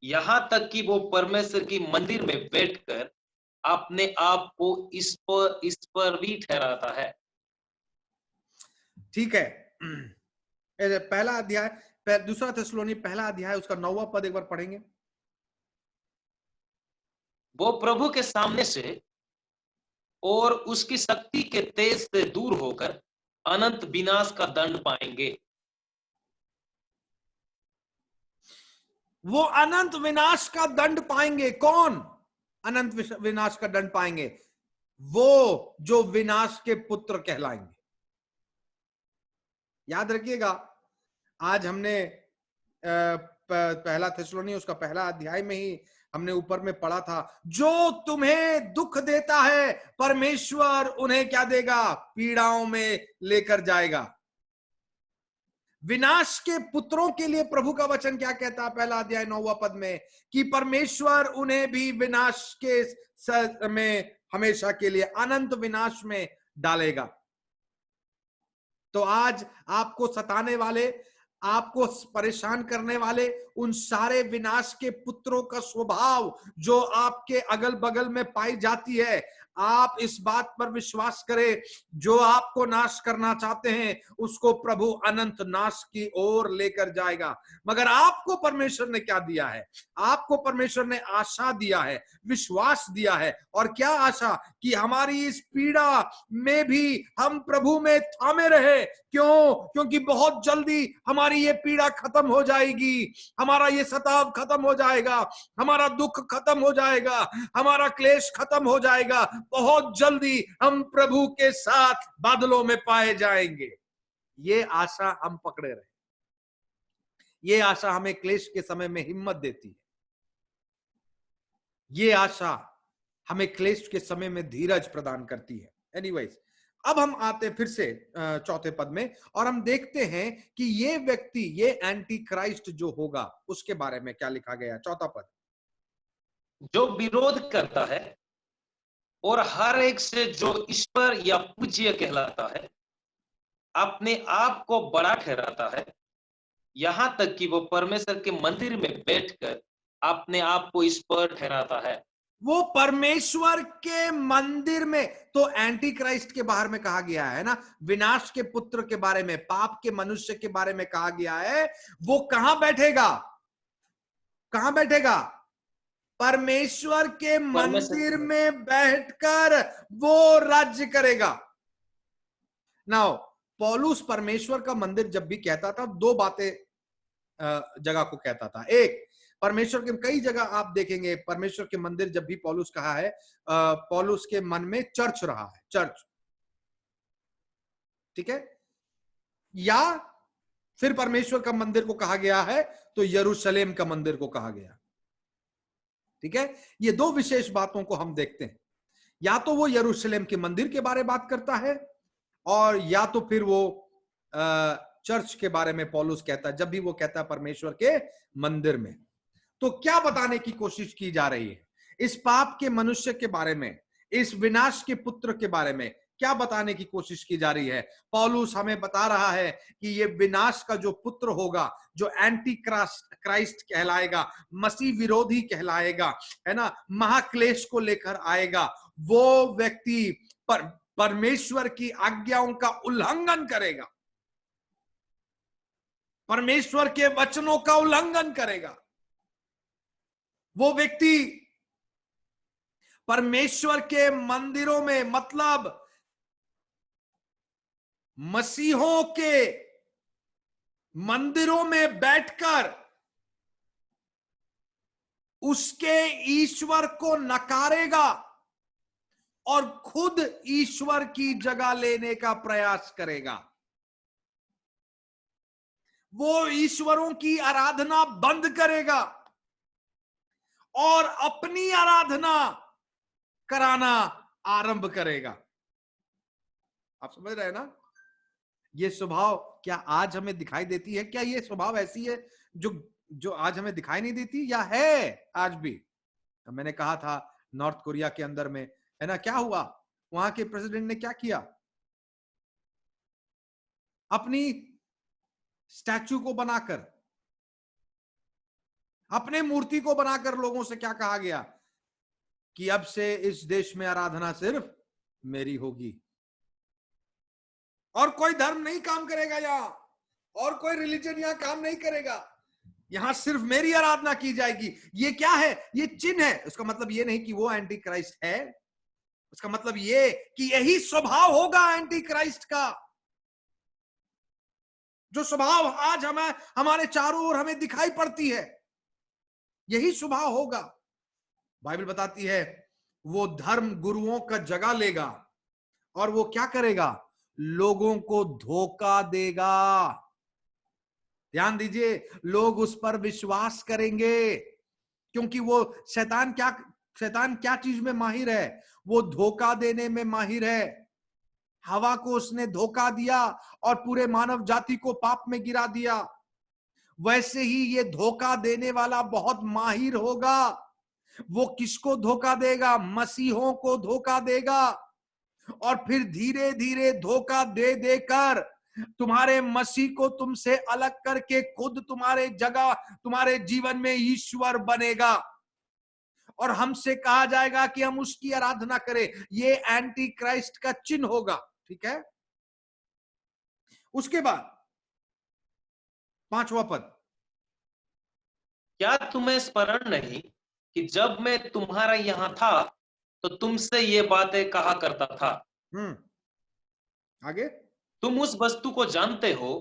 यहां तक कि वो परमेश्वर की मंदिर में बैठकर अपने आप को इस पर भी ठहराता है। ठीक है, पहला अध्याय, दूसरा थिस्सलुनी पहला अध्याय उसका 9वां पद एक बार पढ़ेंगे। वो प्रभु के सामने से और उसकी शक्ति के तेज से दूर होकर अनंत विनाश का दंड पाएंगे। वो अनंत विनाश का दंड पाएंगे। कौन अनंत विनाश का दंड पाएंगे? वो जो विनाश के पुत्र कहलाएंगे। याद रखिएगा, आज हमने पहला थिस्सलुनी उसका पहला अध्याय में ही हमने ऊपर में पढ़ा था, जो तुम्हें दुख देता है परमेश्वर उन्हें क्या देगा? पीड़ाओं में लेकर जाएगा। विनाश के पुत्रों के लिए प्रभु का वचन क्या कहता है? पहला अध्याय 9वां पद में कि परमेश्वर उन्हें भी विनाश के में हमेशा के लिए अनंत विनाश में डालेगा। तो आज आपको सताने वाले, आपको परेशान करने वाले उन सारे विनाश के पुत्रों का स्वभाव जो आपके अगल बगल में पाई जाती है, आप इस बात पर विश्वास करें, जो आपको नाश करना चाहते हैं उसको प्रभु अनंत नाश की ओर लेकर जाएगा। मगर आपको परमेश्वर ने क्या दिया है? आपको परमेश्वर ने आशा दिया है, विश्वास दिया है। और क्या आशा? कि हमारी इस पीड़ा में भी हम प्रभु में थामे रहे। क्यों? क्योंकि बहुत जल्दी हमारी ये पीड़ा खत्म हो जाएगी, हमारा ये सताव खत्म हो जाएगा, हमारा दुख खत्म हो जाएगा, हमारा क्लेश खत्म हो जाएगा। बहुत जल्दी हम प्रभु के साथ बादलों में पाए जाएंगे। ये आशा हम पकड़े रहे। ये आशा हमें क्लेश के समय में हिम्मत देती है। ये आशा हमें क्लेश के समय में धीरज प्रदान करती है। एनीवेज, अब हम आते फिर से चौथे पद में और हम देखते हैं कि ये व्यक्ति, ये एंटी क्राइस्ट जो होगा उसके बारे में क्या लिखा गया। चौथा पद, जो विरोध करता है और हर एक से जो ईश्वर या पूज्य कहलाता है, अपने आप को बड़ा ठहराता है, यहां तक कि वो परमेश्वर के मंदिर में बैठकर अपने आप को ईश्वर ठहराता है। वो परमेश्वर के मंदिर में, तो एंटी क्राइस्ट के बारे में कहा गया है ना, विनाश के पुत्र के बारे में, पाप के मनुष्य के बारे में कहा गया है। वो कहां बैठेगा? कहां बैठेगा? परमेश्वर के मंदिर में बैठकर वो राज्य करेगा। नाउ पौलुस परमेश्वर का मंदिर जब भी कहता था, दो बातें जगह को कहता था। एक, परमेश्वर के कई जगह आप देखेंगे परमेश्वर के मंदिर जब भी पौलुस कहा है, पौलुस के मन में चर्च रहा है, चर्च, ठीक है। या फिर परमेश्वर का मंदिर को कहा गया है तो यरूशलेम का मंदिर को कहा गया, ठीक है। ये दो विशेष बातों को हम देखते हैं, या तो वो यरूशलेम के मंदिर के बारे में बात करता है, और या तो फिर वो चर्च के बारे में पौलुस कहता है। जब भी वो कहता है परमेश्वर के मंदिर में, तो क्या बताने की कोशिश की जा रही है? इस पाप के मनुष्य के बारे में, इस विनाश के पुत्र के बारे में क्या बताने की कोशिश की जा रही है? पौलुस हमें बता रहा है कि ये विनाश का जो पुत्र होगा, जो एंटी क्राइस्ट कहलाएगा, मसीह विरोधी कहलाएगा, है ना, महाक्लेश को लेकर आएगा, वो व्यक्ति परमेश्वर की आज्ञाओं का उल्लंघन करेगा, परमेश्वर के वचनों का उल्लंघन करेगा। वो व्यक्ति परमेश्वर के मंदिरों में, मतलब मसीहों के मंदिरों में बैठकर उसके ईश्वर को नकारेगा और खुद ईश्वर की जगह लेने का प्रयास करेगा। वो ईश्वरों की आराधना बंद करेगा और अपनी आराधना कराना आरंभ करेगा। आप समझ रहे हैं ना? ये स्वभाव क्या आज हमें दिखाई देती है? क्या ये स्वभाव ऐसी है जो आज हमें दिखाई नहीं देती, या है आज भी? तो मैंने कहा था नॉर्थ कोरिया के अंदर में, है ना, क्या हुआ? वहां के प्रेसिडेंट ने क्या किया? अपनी स्टैचू को बनाकर, अपने मूर्ति को बनाकर लोगों से क्या कहा गया कि अब से इस देश में आराधना सिर्फ मेरी होगी, और कोई धर्म नहीं काम करेगा यहां, और कोई रिलीजन यहां काम नहीं करेगा, यहां सिर्फ मेरी आराधना की जाएगी। ये क्या है? ये चिन्ह है। उसका मतलब ये नहीं कि वो एंटी क्राइस्ट है, उसका मतलब ये कि यही स्वभाव होगा एंटी क्राइस्ट का, जो स्वभाव आज हमारे चारों ओर हमें दिखाई पड़ती है, यही स्वभाव होगा। बाइबल बताती है वो धर्म गुरुओं का जगह लेगा और वो क्या करेगा? लोगों को धोखा देगा। ध्यान दीजिए, लोग उस पर विश्वास करेंगे, क्योंकि वो शैतान क्या चीज में माहिर है? वो धोखा देने में माहिर है। हवा को उसने धोखा दिया और पूरे मानव जाति को पाप में गिरा दिया। वैसे ही ये धोखा देने वाला बहुत माहिर होगा। वो किसको धोखा देगा? मसीहों को धोखा देगा, और फिर धीरे धीरे धोखा दे देकर तुम्हारे मसीह को तुमसे अलग करके खुद तुम्हारे जीवन में ईश्वर बनेगा, और हमसे कहा जाएगा कि हम उसकी आराधना करें। ये एंटी क्राइस्ट का चिन्ह होगा, ठीक है। उसके बाद 5वां पद, क्या तुम्हें स्मरण नहीं कि जब मैं तुम्हारा यहां था तो तुमसे ये बातें कहा करता था? आगे, तुम उस वस्तु को जानते हो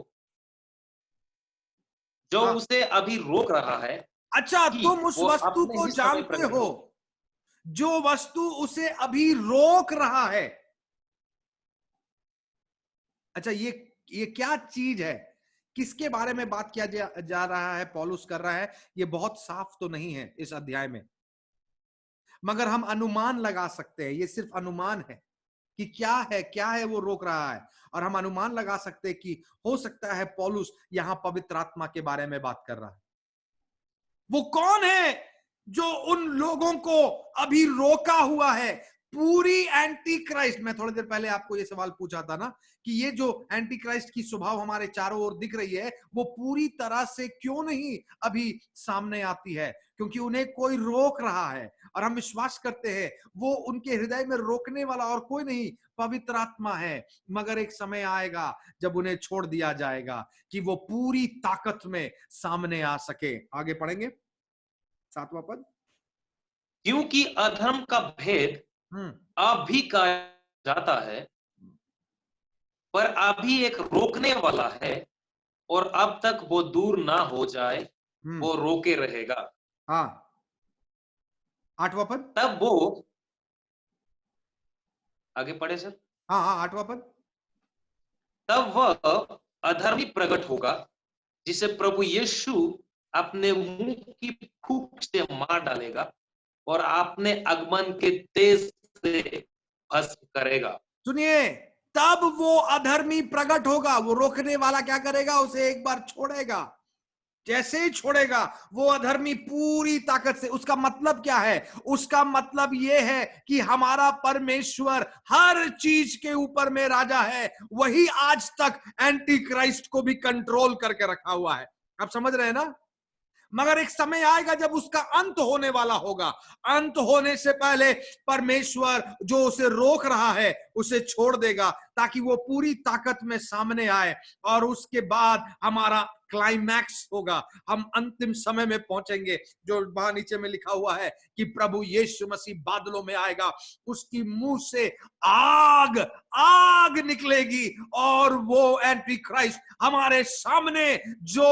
जो उसे अभी रोक रहा है। अच्छा, तुम उस वस्तु को जानते हो जो वस्तु उसे अभी रोक रहा है। अच्छा, ये क्या चीज है? किसके बारे में बात किया जा रहा है? पौलुस कर रहा है। ये बहुत साफ तो नहीं है इस अध्याय में, मगर हम अनुमान लगा सकते हैं। ये सिर्फ अनुमान है कि क्या है वो रोक रहा है, और हम अनुमान लगा सकते हैं कि हो सकता है पौलुस यहां पवित्र आत्मा के बारे में बात कर रहा है। वो कौन है जो उन लोगों को अभी रोका हुआ है? पूरी एंटी क्राइस्ट, मैं थोड़ी देर पहले आपको ये सवाल पूछा था ना कि ये जो एंटी क्राइस्ट की स्वभाव हमारे चारों ओर दिख रही है वो पूरी तरह से क्यों नहीं अभी सामने आती है, क्योंकि उन्हें कोई रोक रहा है और हम विश्वास करते हैं वो उनके हृदय में रोकने वाला और कोई नहीं, पवित्र आत्मा है। मगर एक समय आएगा जब उन्हें छोड़ दिया जाएगा कि वो पूरी ताकत में सामने आ सके। आगे पढ़ेंगे 7वां पद। क्योंकि अधर्म का भेद अभी कहा जाता है, पर अभी एक रोकने वाला है और अब तक वो दूर ना हो जाए वो रोके रहेगा। हाँ 8वां पद। तब वो, आगे पढ़े सर। हाँ 8वां पद। तब वह अधर्मी प्रकट होगा जिसे प्रभु यीशु अपने मुंह की फूंक से मार डालेगा और अपने आगमन के तेज से भस्म करेगा। सुनिए, तब वो अधर्मी प्रकट होगा, वो रोकने वाला क्या करेगा, उसे एक बार छोड़ेगा। जैसे ही छोड़ेगा वो अधर्मी पूरी ताकत से, उसका मतलब क्या है, उसका मतलब ये है कि हमारा परमेश्वर हर चीज के ऊपर में राजा है, वही आज तक एंटी क्राइस्ट को भी कंट्रोल करके रखा हुआ है। आप समझ रहे हैं ना। मगर एक समय आएगा जब उसका अंत होने वाला होगा। अंत होने से पहले परमेश्वर जो उसे रोक रहा है उसे छोड़ देगा ताकि वो पूरी ताकत में सामने आए, और उसके बाद हमारा क्लाइमैक्स होगा, हम अंतिम समय में पहुंचेंगे। जो वहां नीचे में लिखा हुआ है कि प्रभु यीशु मसीह बादलों में आएगा, उसकी मुंह से आग आग निकलेगी और वो एंटी क्राइस्ट हमारे सामने जो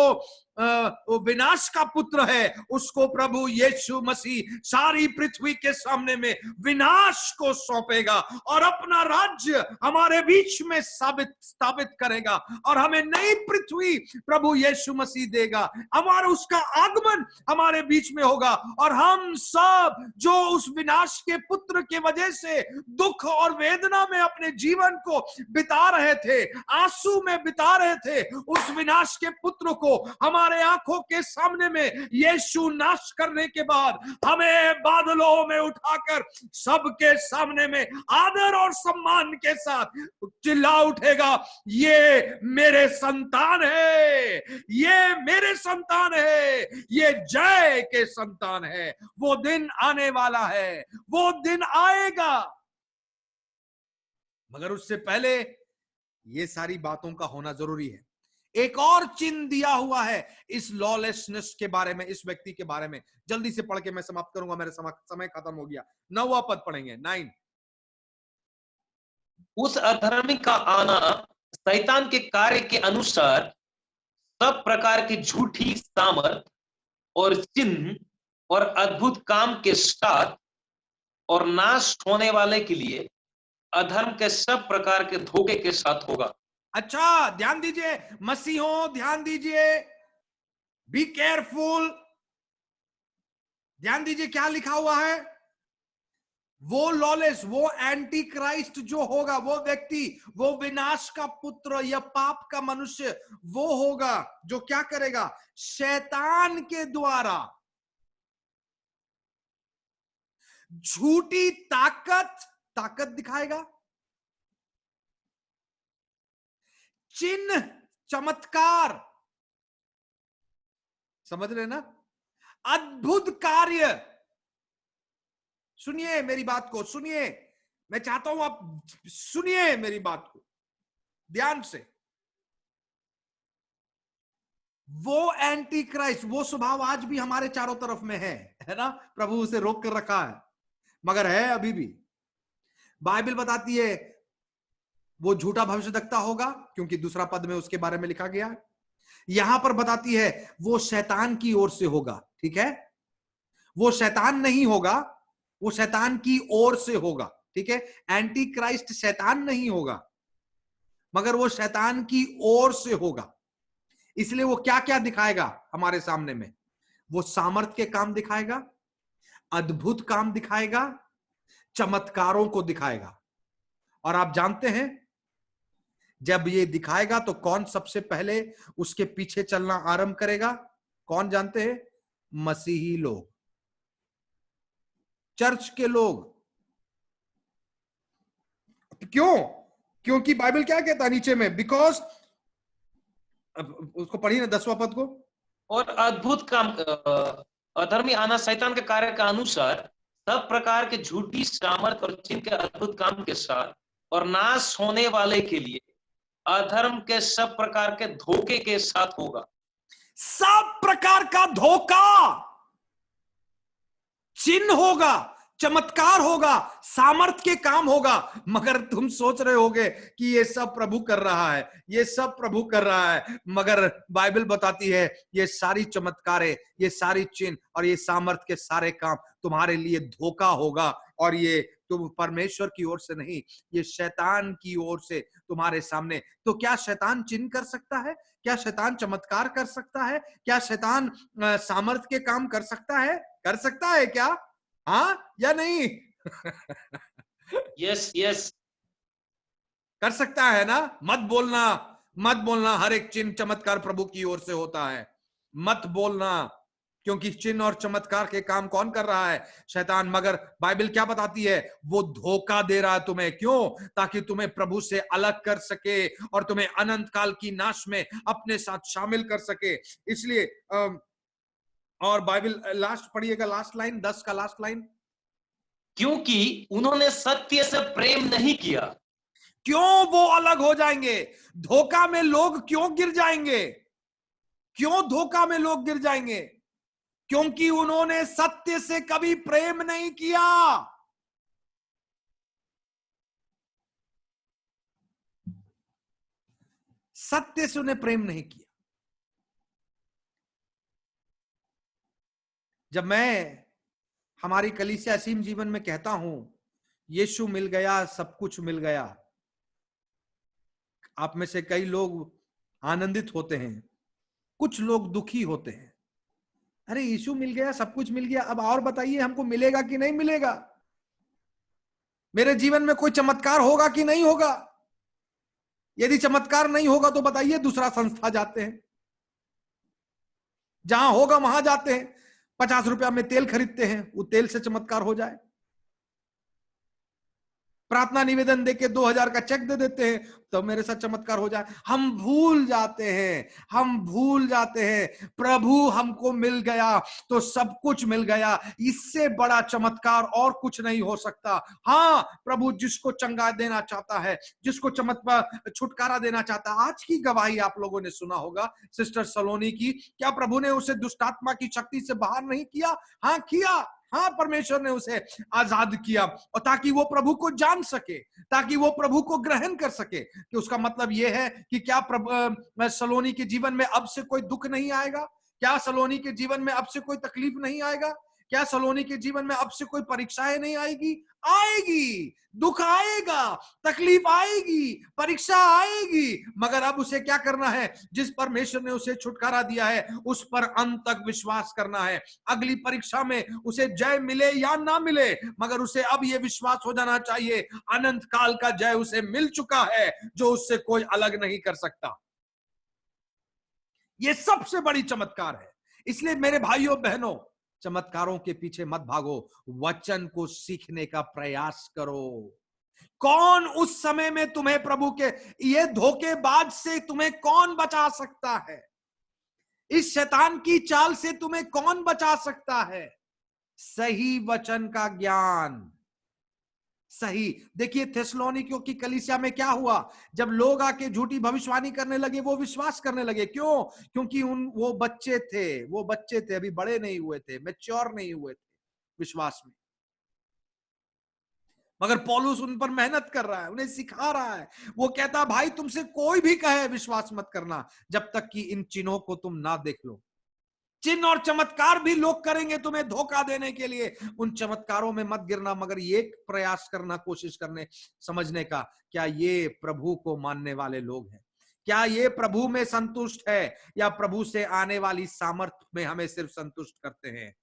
वो विनाश का पुत्र है उसको प्रभु यीशु मसीह सारी पृथ्वी के सामने में विनाश को सौंपेगा और अपना राज्य हमारे बीच में स्थापित करेगा और हमें नई पृथ्वी प्रभु यीशु मसीह देगा। हमारा उसका आगमन हमारे बीच में होगा और हम सब जो उस विनाश के पुत्र के वजह से दुख और वेदना में अपने जीवन को बिता रहे थे, आंसू में बिता रहे थे, उस विनाश के पुत्र को हमारे आंखों के सामने में यीशु नाश करने के बाद हमें बादलों में उठाकर सबके सामने में आदर और सम्मान के साथ चिल्ला उठेगा, ये मेरे संतान है, ये मेरे संतान है, ये जय के संतान है। वो दिन आने वाला है, वो दिन आएगा, मगर उससे पहले ये सारी बातों का होना जरूरी है। एक और चिन्ह दिया हुआ है इस लॉलेसनेस के बारे में, इस व्यक्ति के बारे में। जल्दी से पढ़ के मैं समाप्त करूंगा, मेरा समय खत्म हो गया। 9वां पद पढ़ेंगे 9। उस अधर्मी का आना शैतान के कार्य के अनुसार सब प्रकार की झूठी सामर्थ और चिन्ह और अद्भुत काम के साथ और नाश होने वाले के लिए अधर्म के सब प्रकार के धोखे के साथ होगा। अच्छा ध्यान दीजिए मसीहों, ध्यान दीजिए, बी केयरफुल, ध्यान दीजिए क्या लिखा हुआ है। वो लॉलेस, वो एंटी क्राइस्ट जो होगा, वो व्यक्ति, वो विनाश का पुत्र या पाप का मनुष्य वो होगा जो क्या करेगा, शैतान के द्वारा झूठी ताकत दिखाएगा, चिन्ह, चमत्कार, समझ रहे ना, अद्भुत कार्य। सुनिए मेरी बात को, सुनिए, मैं चाहता हूं आप सुनिए मेरी बात को ध्यान से। वो एंटी क्राइस्ट, वो स्वभाव आज भी हमारे चारों तरफ में है ना। प्रभु उसे रोक कर रखा है मगर है अभी भी। बाइबल बताती है वो झूठा भविष्यद्वक्ता होगा क्योंकि दूसरा पद में उसके बारे में लिखा गया है। यहां पर बताती है वो शैतान की ओर से होगा, ठीक है। वो शैतान नहीं होगा, वो शैतान की ओर से होगा, ठीक है। एंटी क्राइस्ट शैतान नहीं होगा मगर वो शैतान की ओर से होगा। इसलिए वो क्या क्या दिखाएगा हमारे सामने में, वो सामर्थ के काम दिखाएगा, अद्भुत काम दिखाएगा, चमत्कारों को दिखाएगा। और आप जानते हैं जब ये दिखाएगा तो कौन सबसे पहले उसके पीछे चलना आरंभ करेगा, कौन जानते हैं? मसीही लोग, चर्च के लोग। क्यों? क्योंकि बाइबल क्या कहता है नीचे में? बिकॉज, उसको पढ़िए ना 10वां पद को। और अद्भुत काम, अधर्मी आना शैतान के कार्य का अनुसार सब प्रकार के झूठी सामर्थ और चिन्ह के अद्भुत काम के साथ और नाश होने वाले के लिए अधर्म के सब प्रकार के धोखे के साथ होगा। सब प्रकार का धोखा, चिन्ह होगा, चमत्कार होगा, सामर्थ के काम होगा। मगर तुम सोच रहे होगे कि ये सब प्रभु कर रहा है, ये सब प्रभु कर रहा है, मगर बाइबल बताती है ये सारी चमत्कारें, ये सारी चिन्ह और ये सामर्थ के सारे काम तुम्हारे लिए धोखा होगा। और ये तुम परमेश्वर की ओर से नहीं, ये शैतान की ओर से तुम्हारे सामने। तो क्या शैतान चिन्ह कर सकता है? क्या शैतान चमत्कार कर सकता है? क्या शैतान सामर्थ के काम कर सकता है? कर सकता है क्या? हाँ या नहीं? यस यस, कर सकता है ना? मत बोलना, मत बोलना हर एक चिन्ह चमत्कार प्रभु की ओर से होता है, मत बोलना। क्योंकि चिन्ह और चमत्कार के काम कौन कर रहा है? शैतान। मगर बाइबल क्या बताती है? वो धोखा दे रहा है तुम्हें। क्यों? ताकि तुम्हें प्रभु से अलग कर सके और तुम्हें अनंत काल की नाश में अपने साथ शामिल कर सके। इसलिए और बाइबल लास्ट पढ़िएगा, लास्ट लाइन, 10 का लास्ट लाइन। क्योंकि उन्होंने सत्य से प्रेम नहीं किया। क्यों वो अलग हो जाएंगे? धोखा में लोग क्यों गिर जाएंगे? क्यों धोखा में लोग गिर जाएंगे? क्योंकि उन्होंने सत्य से कभी प्रेम नहीं किया। सत्य से उन्हें प्रेम नहीं किया। जब मैं हमारी कलीसिया असीम जीवन में कहता हूं यीशु मिल गया, सब कुछ मिल गया, आप में से कई लोग आनंदित होते हैं, कुछ लोग दुखी होते हैं। अरे यीशु मिल गया, सब कुछ मिल गया, अब और बताइए हमको मिलेगा कि नहीं मिलेगा? मेरे जीवन में कोई चमत्कार होगा कि नहीं होगा? यदि चमत्कार नहीं होगा तो बताइए दूसरा संस्था जाते हैं, जहां होगा वहां जाते हैं, 50 रुपया में तेल खरीदते हैं, वो तेल से चमत्कार हो जाए। प्रार्थना निवेदन देके 2000 का चेक दे देते हैं तो मेरे साथ चमत्कार हो जाए। हम भूल जाते हैं, हम भूल जाते हैं प्रभु हमको मिल गया तो सब कुछ मिल गया, इससे बड़ा चमत्कार और कुछ नहीं हो सकता। हाँ, प्रभु जिसको चंगा देना चाहता है, जिसको चमत्कार छुटकारा देना चाहता है। आज की गवाही आप लोगों ने सुना होगा सिस्टर सलोनी की, क्या प्रभु ने उसे दुष्टात्मा की शक्ति से बाहर नहीं किया? हाँ किया। हाँ, परमेश्वर ने उसे आजाद किया और ताकि वो प्रभु को जान सके, ताकि वो प्रभु को ग्रहण कर सके। कि उसका मतलब यह है कि क्या सलोनी के जीवन में अब से कोई दुख नहीं आएगा? क्या सलोनी के जीवन में अब से कोई तकलीफ नहीं आएगा? क्या सलोनी के जीवन में अब से कोई परीक्षाएं नहीं आएगी? आएगी, दुख आएगा, तकलीफ आएगी, परीक्षा आएगी, मगर अब उसे क्या करना है? जिस परमेश्वर ने उसे छुटकारा दिया है उस पर अंत तक विश्वास करना है। अगली परीक्षा में उसे जय मिले या ना मिले, मगर उसे अब यह विश्वास हो जाना चाहिए अनंत काल का जय उसे मिल चुका है, जो उससे कोई अलग नहीं कर सकता। यह सबसे बड़ी चमत्कार है। इसलिए मेरे भाइयों बहनों, चमत्कारों के पीछे मत भागो, वचन को सीखने का प्रयास करो। कौन उस समय में तुम्हें प्रभु के ये धोखेबाज से तुम्हें कौन बचा सकता है? इस शैतान की चाल से तुम्हें कौन बचा सकता है? सही वचन का ज्ञान। सही देखिए, थेसलोनिकियों की कलीसिया में क्या हुआ? जब लोग आके झूठी भविष्यवाणी करने लगे, वो विश्वास करने लगे। क्यों? क्योंकि वो बच्चे थे, अभी बड़े नहीं हुए थे, मैच्योर नहीं हुए थे विश्वास में। मगर पौलुस उन पर मेहनत कर रहा है, उन्हें सिखा रहा है। वो कहता, भाई तुमसे कोई भी कहे विश्वास मत करना जब तक कि इन चिन्हों को तुम ना देख लो। चिन्ह और चमत्कार भी लोग करेंगे तुम्हें धोखा देने के लिए, उन चमत्कारों में मत गिरना, मगर ये प्रयास करना, कोशिश करने समझने का, क्या ये प्रभु को मानने वाले लोग हैं? क्या ये प्रभु में संतुष्ट है या प्रभु से आने वाली सामर्थ्य में हमें सिर्फ संतुष्ट करते हैं?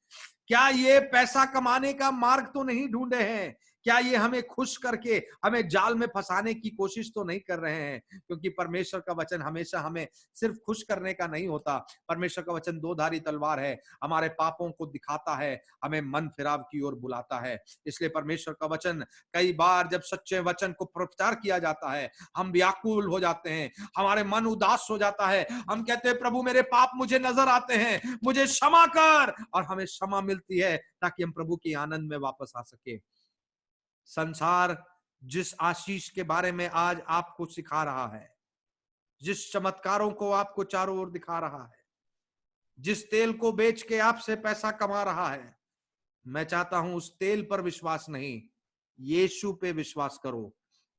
क्या ये पैसा कमाने का मार्ग तो नहीं ढूंढे हैं? क्या ये हमें खुश करके हमें जाल में फंसाने की कोशिश तो नहीं कर रहे हैं? क्योंकि परमेश्वर का वचन हमेशा हमें सिर्फ खुश करने का नहीं होता। परमेश्वर का वचन दो धारी तलवार है, हमारे पापों को दिखाता है, हमें मन फिराव की ओर बुलाता है। इसलिए परमेश्वर का वचन, कई बार जब सच्चे वचन को प्रचार किया जाता है, हम व्याकुल हो जाते हैं, हमारे मन उदास हो जाता है, हम कहते हैं प्रभु मेरे पाप मुझे नजर आते हैं, मुझे क्षमा कर, और हमें क्षमा मिलती है ताकि हम प्रभु के आनंद में वापस आ सके। संसार जिस आशीष के बारे में आज आपको सिखा रहा है, जिस चमत्कारों को आपको चारों ओर दिखा रहा है, जिस तेल को बेच के आपसे पैसा कमा रहा है, मैं चाहता हूं उस तेल पर विश्वास नहीं, यीशु पे विश्वास करो,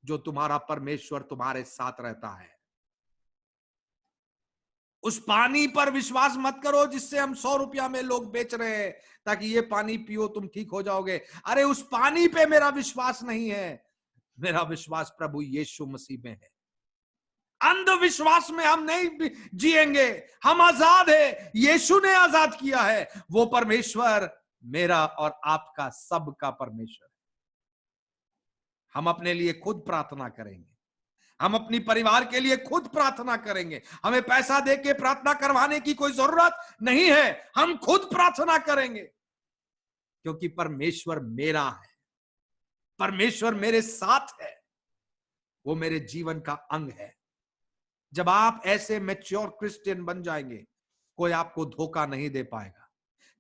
जो तुम्हारा परमेश्वर तुम्हारे साथ रहता है। उस पानी पर विश्वास मत करो जिससे हम 100 रुपया में लोग बेच रहे हैं ताकि ये पानी पियो तुम ठीक हो जाओगे। अरे उस पानी पे मेरा विश्वास नहीं है, मेरा विश्वास प्रभु यीशु मसीह में है। अंधविश्वास में हम नहीं जिएंगे, हम आजाद है, यीशु ने आजाद किया है। वो परमेश्वर मेरा और आपका सबका परमेश्वर है। हम अपने लिए खुद प्रार्थना करेंगे, हम अपनी परिवार के लिए खुद प्रार्थना करेंगे, हमें पैसा दे के प्रार्थना करवाने की कोई जरूरत नहीं है, हम खुद प्रार्थना करेंगे, क्योंकि परमेश्वर मेरा है, परमेश्वर मेरे साथ है, वो मेरे जीवन का अंग है। जब आप ऐसे मैच्योर क्रिश्चियन बन जाएंगे, कोई आपको धोखा नहीं दे पाएगा।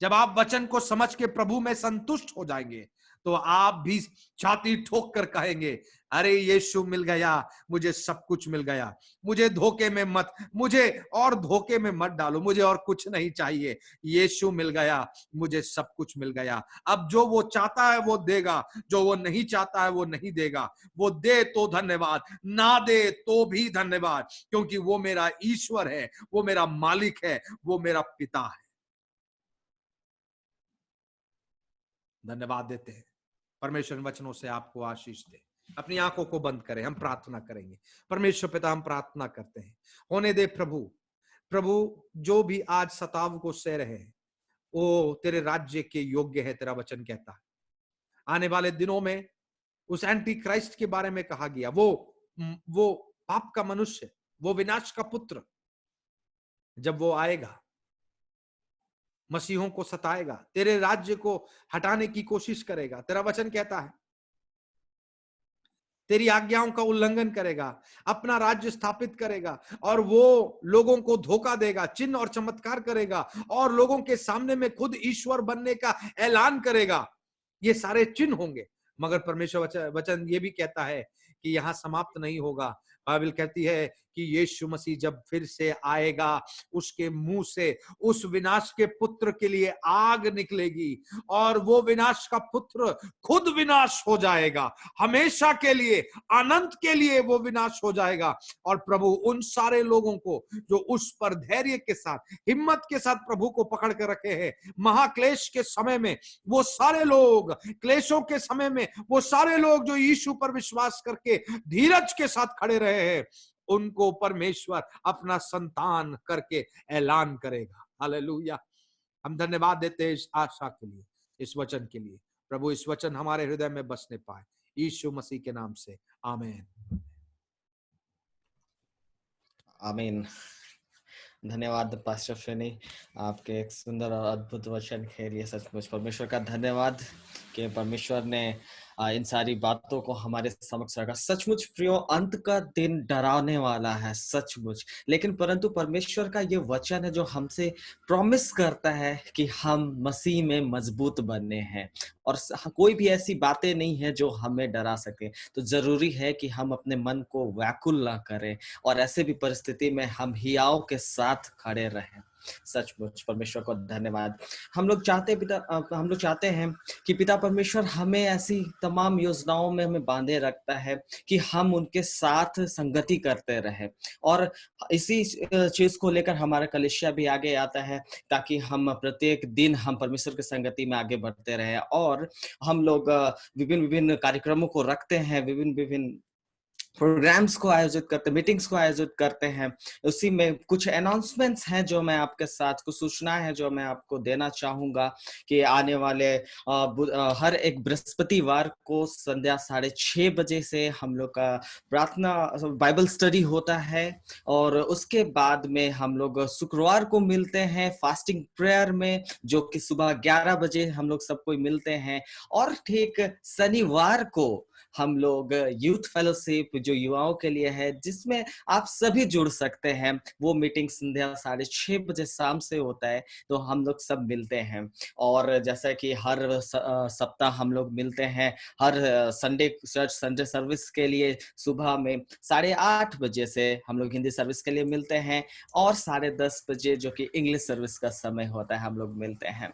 जब आप वचन को समझ के प्रभु में संतुष्ट हो जाएंगे, तो आप भी छाती ठोक कर कहेंगे, अरे यीशु मिल गया, मुझे सब कुछ मिल गया, मुझे धोखे में मत, मुझे और धोखे में मत डालो, मुझे और कुछ नहीं चाहिए, यीशु मिल गया, मुझे सब कुछ मिल गया। अब जो वो चाहता है वो देगा, जो वो नहीं चाहता है वो नहीं देगा। वो दे तो धन्यवाद, ना दे तो भी धन्यवाद, क्योंकि वो मेरा ईश्वर है, वो मेरा मालिक है, वो मेरा पिता है। धन्यवाद देते हैं। परमेश्वर वचनों से आपको आशीष दे। अपनी आंखों को बंद करें, हम प्रार्थना करेंगे। परमेश्वर पिता, हम प्रार्थना करते हैं, होने दे प्रभु, प्रभु जो भी आज सताव को सह रहे हैं वो तेरे राज्य के योग्य है, तेरा वचन कहता है। आने वाले दिनों में उस एंटी क्राइस्ट के बारे में कहा गया, वो पाप का मनुष्य, वो विनाश का पुत्र, जब वो आएगा मसीहों को सताएगा, तेरे राज्य को हटाने की कोशिश करेगा। तेरा वचन कहता है तेरी आज्ञाओं का उल्लंघन करेगा, अपना राज्य स्थापित करेगा, और वो लोगों को धोखा देगा, चिन्ह और चमत्कार करेगा, और लोगों के सामने में खुद ईश्वर बनने का ऐलान करेगा। ये सारे चिन्ह होंगे, मगर परमेश्वर वचन ये भी कहता है कि यहां समाप्त नहीं होगा। बाइबल कहती है कि यीशु मसीह जब फिर से आएगा, उसके मुंह से उस विनाश के पुत्र के लिए आग निकलेगी, और वो विनाश का पुत्र खुद विनाश हो जाएगा, हमेशा के लिए, अनंत के लिए वो विनाश हो जाएगा। और प्रभु उन सारे लोगों को जो उस पर धैर्य के साथ, हिम्मत के साथ प्रभु को पकड़ कर रखे हैं, महाक्लेश के समय में वो सारे लोग, क्लेशों के समय में वो सारे लोग जो यीशु पर विश्वास करके धीरज के साथ खड़े रहे हैं, उनको परमेश्वर अपना संतान करके ऐलान करेगा। हालेलुया। हम धन्यवाद देते हैं इस आशा के लिए, इस वचन के लिए। प्रभु इस वचन हमारे हृदय में बसने पाए, यीशु मसीह के नाम से, आमीन। आमीन। धन्यवाद पास्टर फेनी, आपके एक सुंदर और अद्भुत वचन के लिए सचमुच परमेश्वर का धन्यवाद कि परमेश्वर ने इन सारी बातों को हमारे समक्ष रखा। सचमुच प्रियो, अंत का दिन डरावने वाला है सचमुच, लेकिन परंतु परमेश्वर का ये वचन है जो हमसे प्रॉमिस करता है कि हम मसीह में मजबूत बनने हैं, और कोई भी ऐसी बातें नहीं है जो हमें डरा सके। तो जरूरी है कि हम अपने मन को व्याकुल ना करें, और ऐसे भी परिस्थिति में हम हियाव के साथ खड़े रहें। सचमुच परमेश्वर को धन्यवाद। हम लोग चाहते हैं कि पिता परमेश्वर हमें ऐसी तमाम योजनाओं में हमें बांधे रखता है कि हम उनके साथ संगति करते रहे, और इसी चीज को लेकर हमारा कलीसिया भी आगे आता है, ताकि हम प्रत्येक दिन हम परमेश्वर की संगति में आगे बढ़ते रहे। और हम लोग विभिन्न कार्यक्रमों को रखते हैं, विभिन्न प्रोग्राम्स को आयोजित करते, मीटिंग्स को आयोजित करते हैं। उसी में कुछ अनाउंसमेंट्स हैं जो मैं आपके साथ, कुछ सूचनाएं हैं जो मैं आपको देना चाहूंगा कि आने वाले हर एक बृहस्पतिवार को संध्या 6:30 बजे से हम लोग का प्रार्थना बाइबल स्टडी होता है, और उसके बाद में हम लोग शुक्रवार को मिलते हैं फास्टिंग प्रेयर में, जो कि सुबह 11 बजे हम लोग सब कोई मिलते हैं। और ठीक शनिवार को हम लोग यूथ फेलोशिप जो युवाओं के लिए है, जिसमें आप सभी जुड़ सकते हैं, वो मीटिंग संध्या 6:30 बजे शाम से होता है, तो हम लोग सब मिलते हैं। और जैसा कि हर सप्ताह हम लोग मिलते हैं, हर संडे चर्च संडे सर्विस के लिए सुबह में 8:30 बजे से हम लोग हिंदी सर्विस के लिए मिलते हैं, और 10:30 बजे जो कि इंग्लिश सर्विस का समय होता है हम लोग मिलते हैं।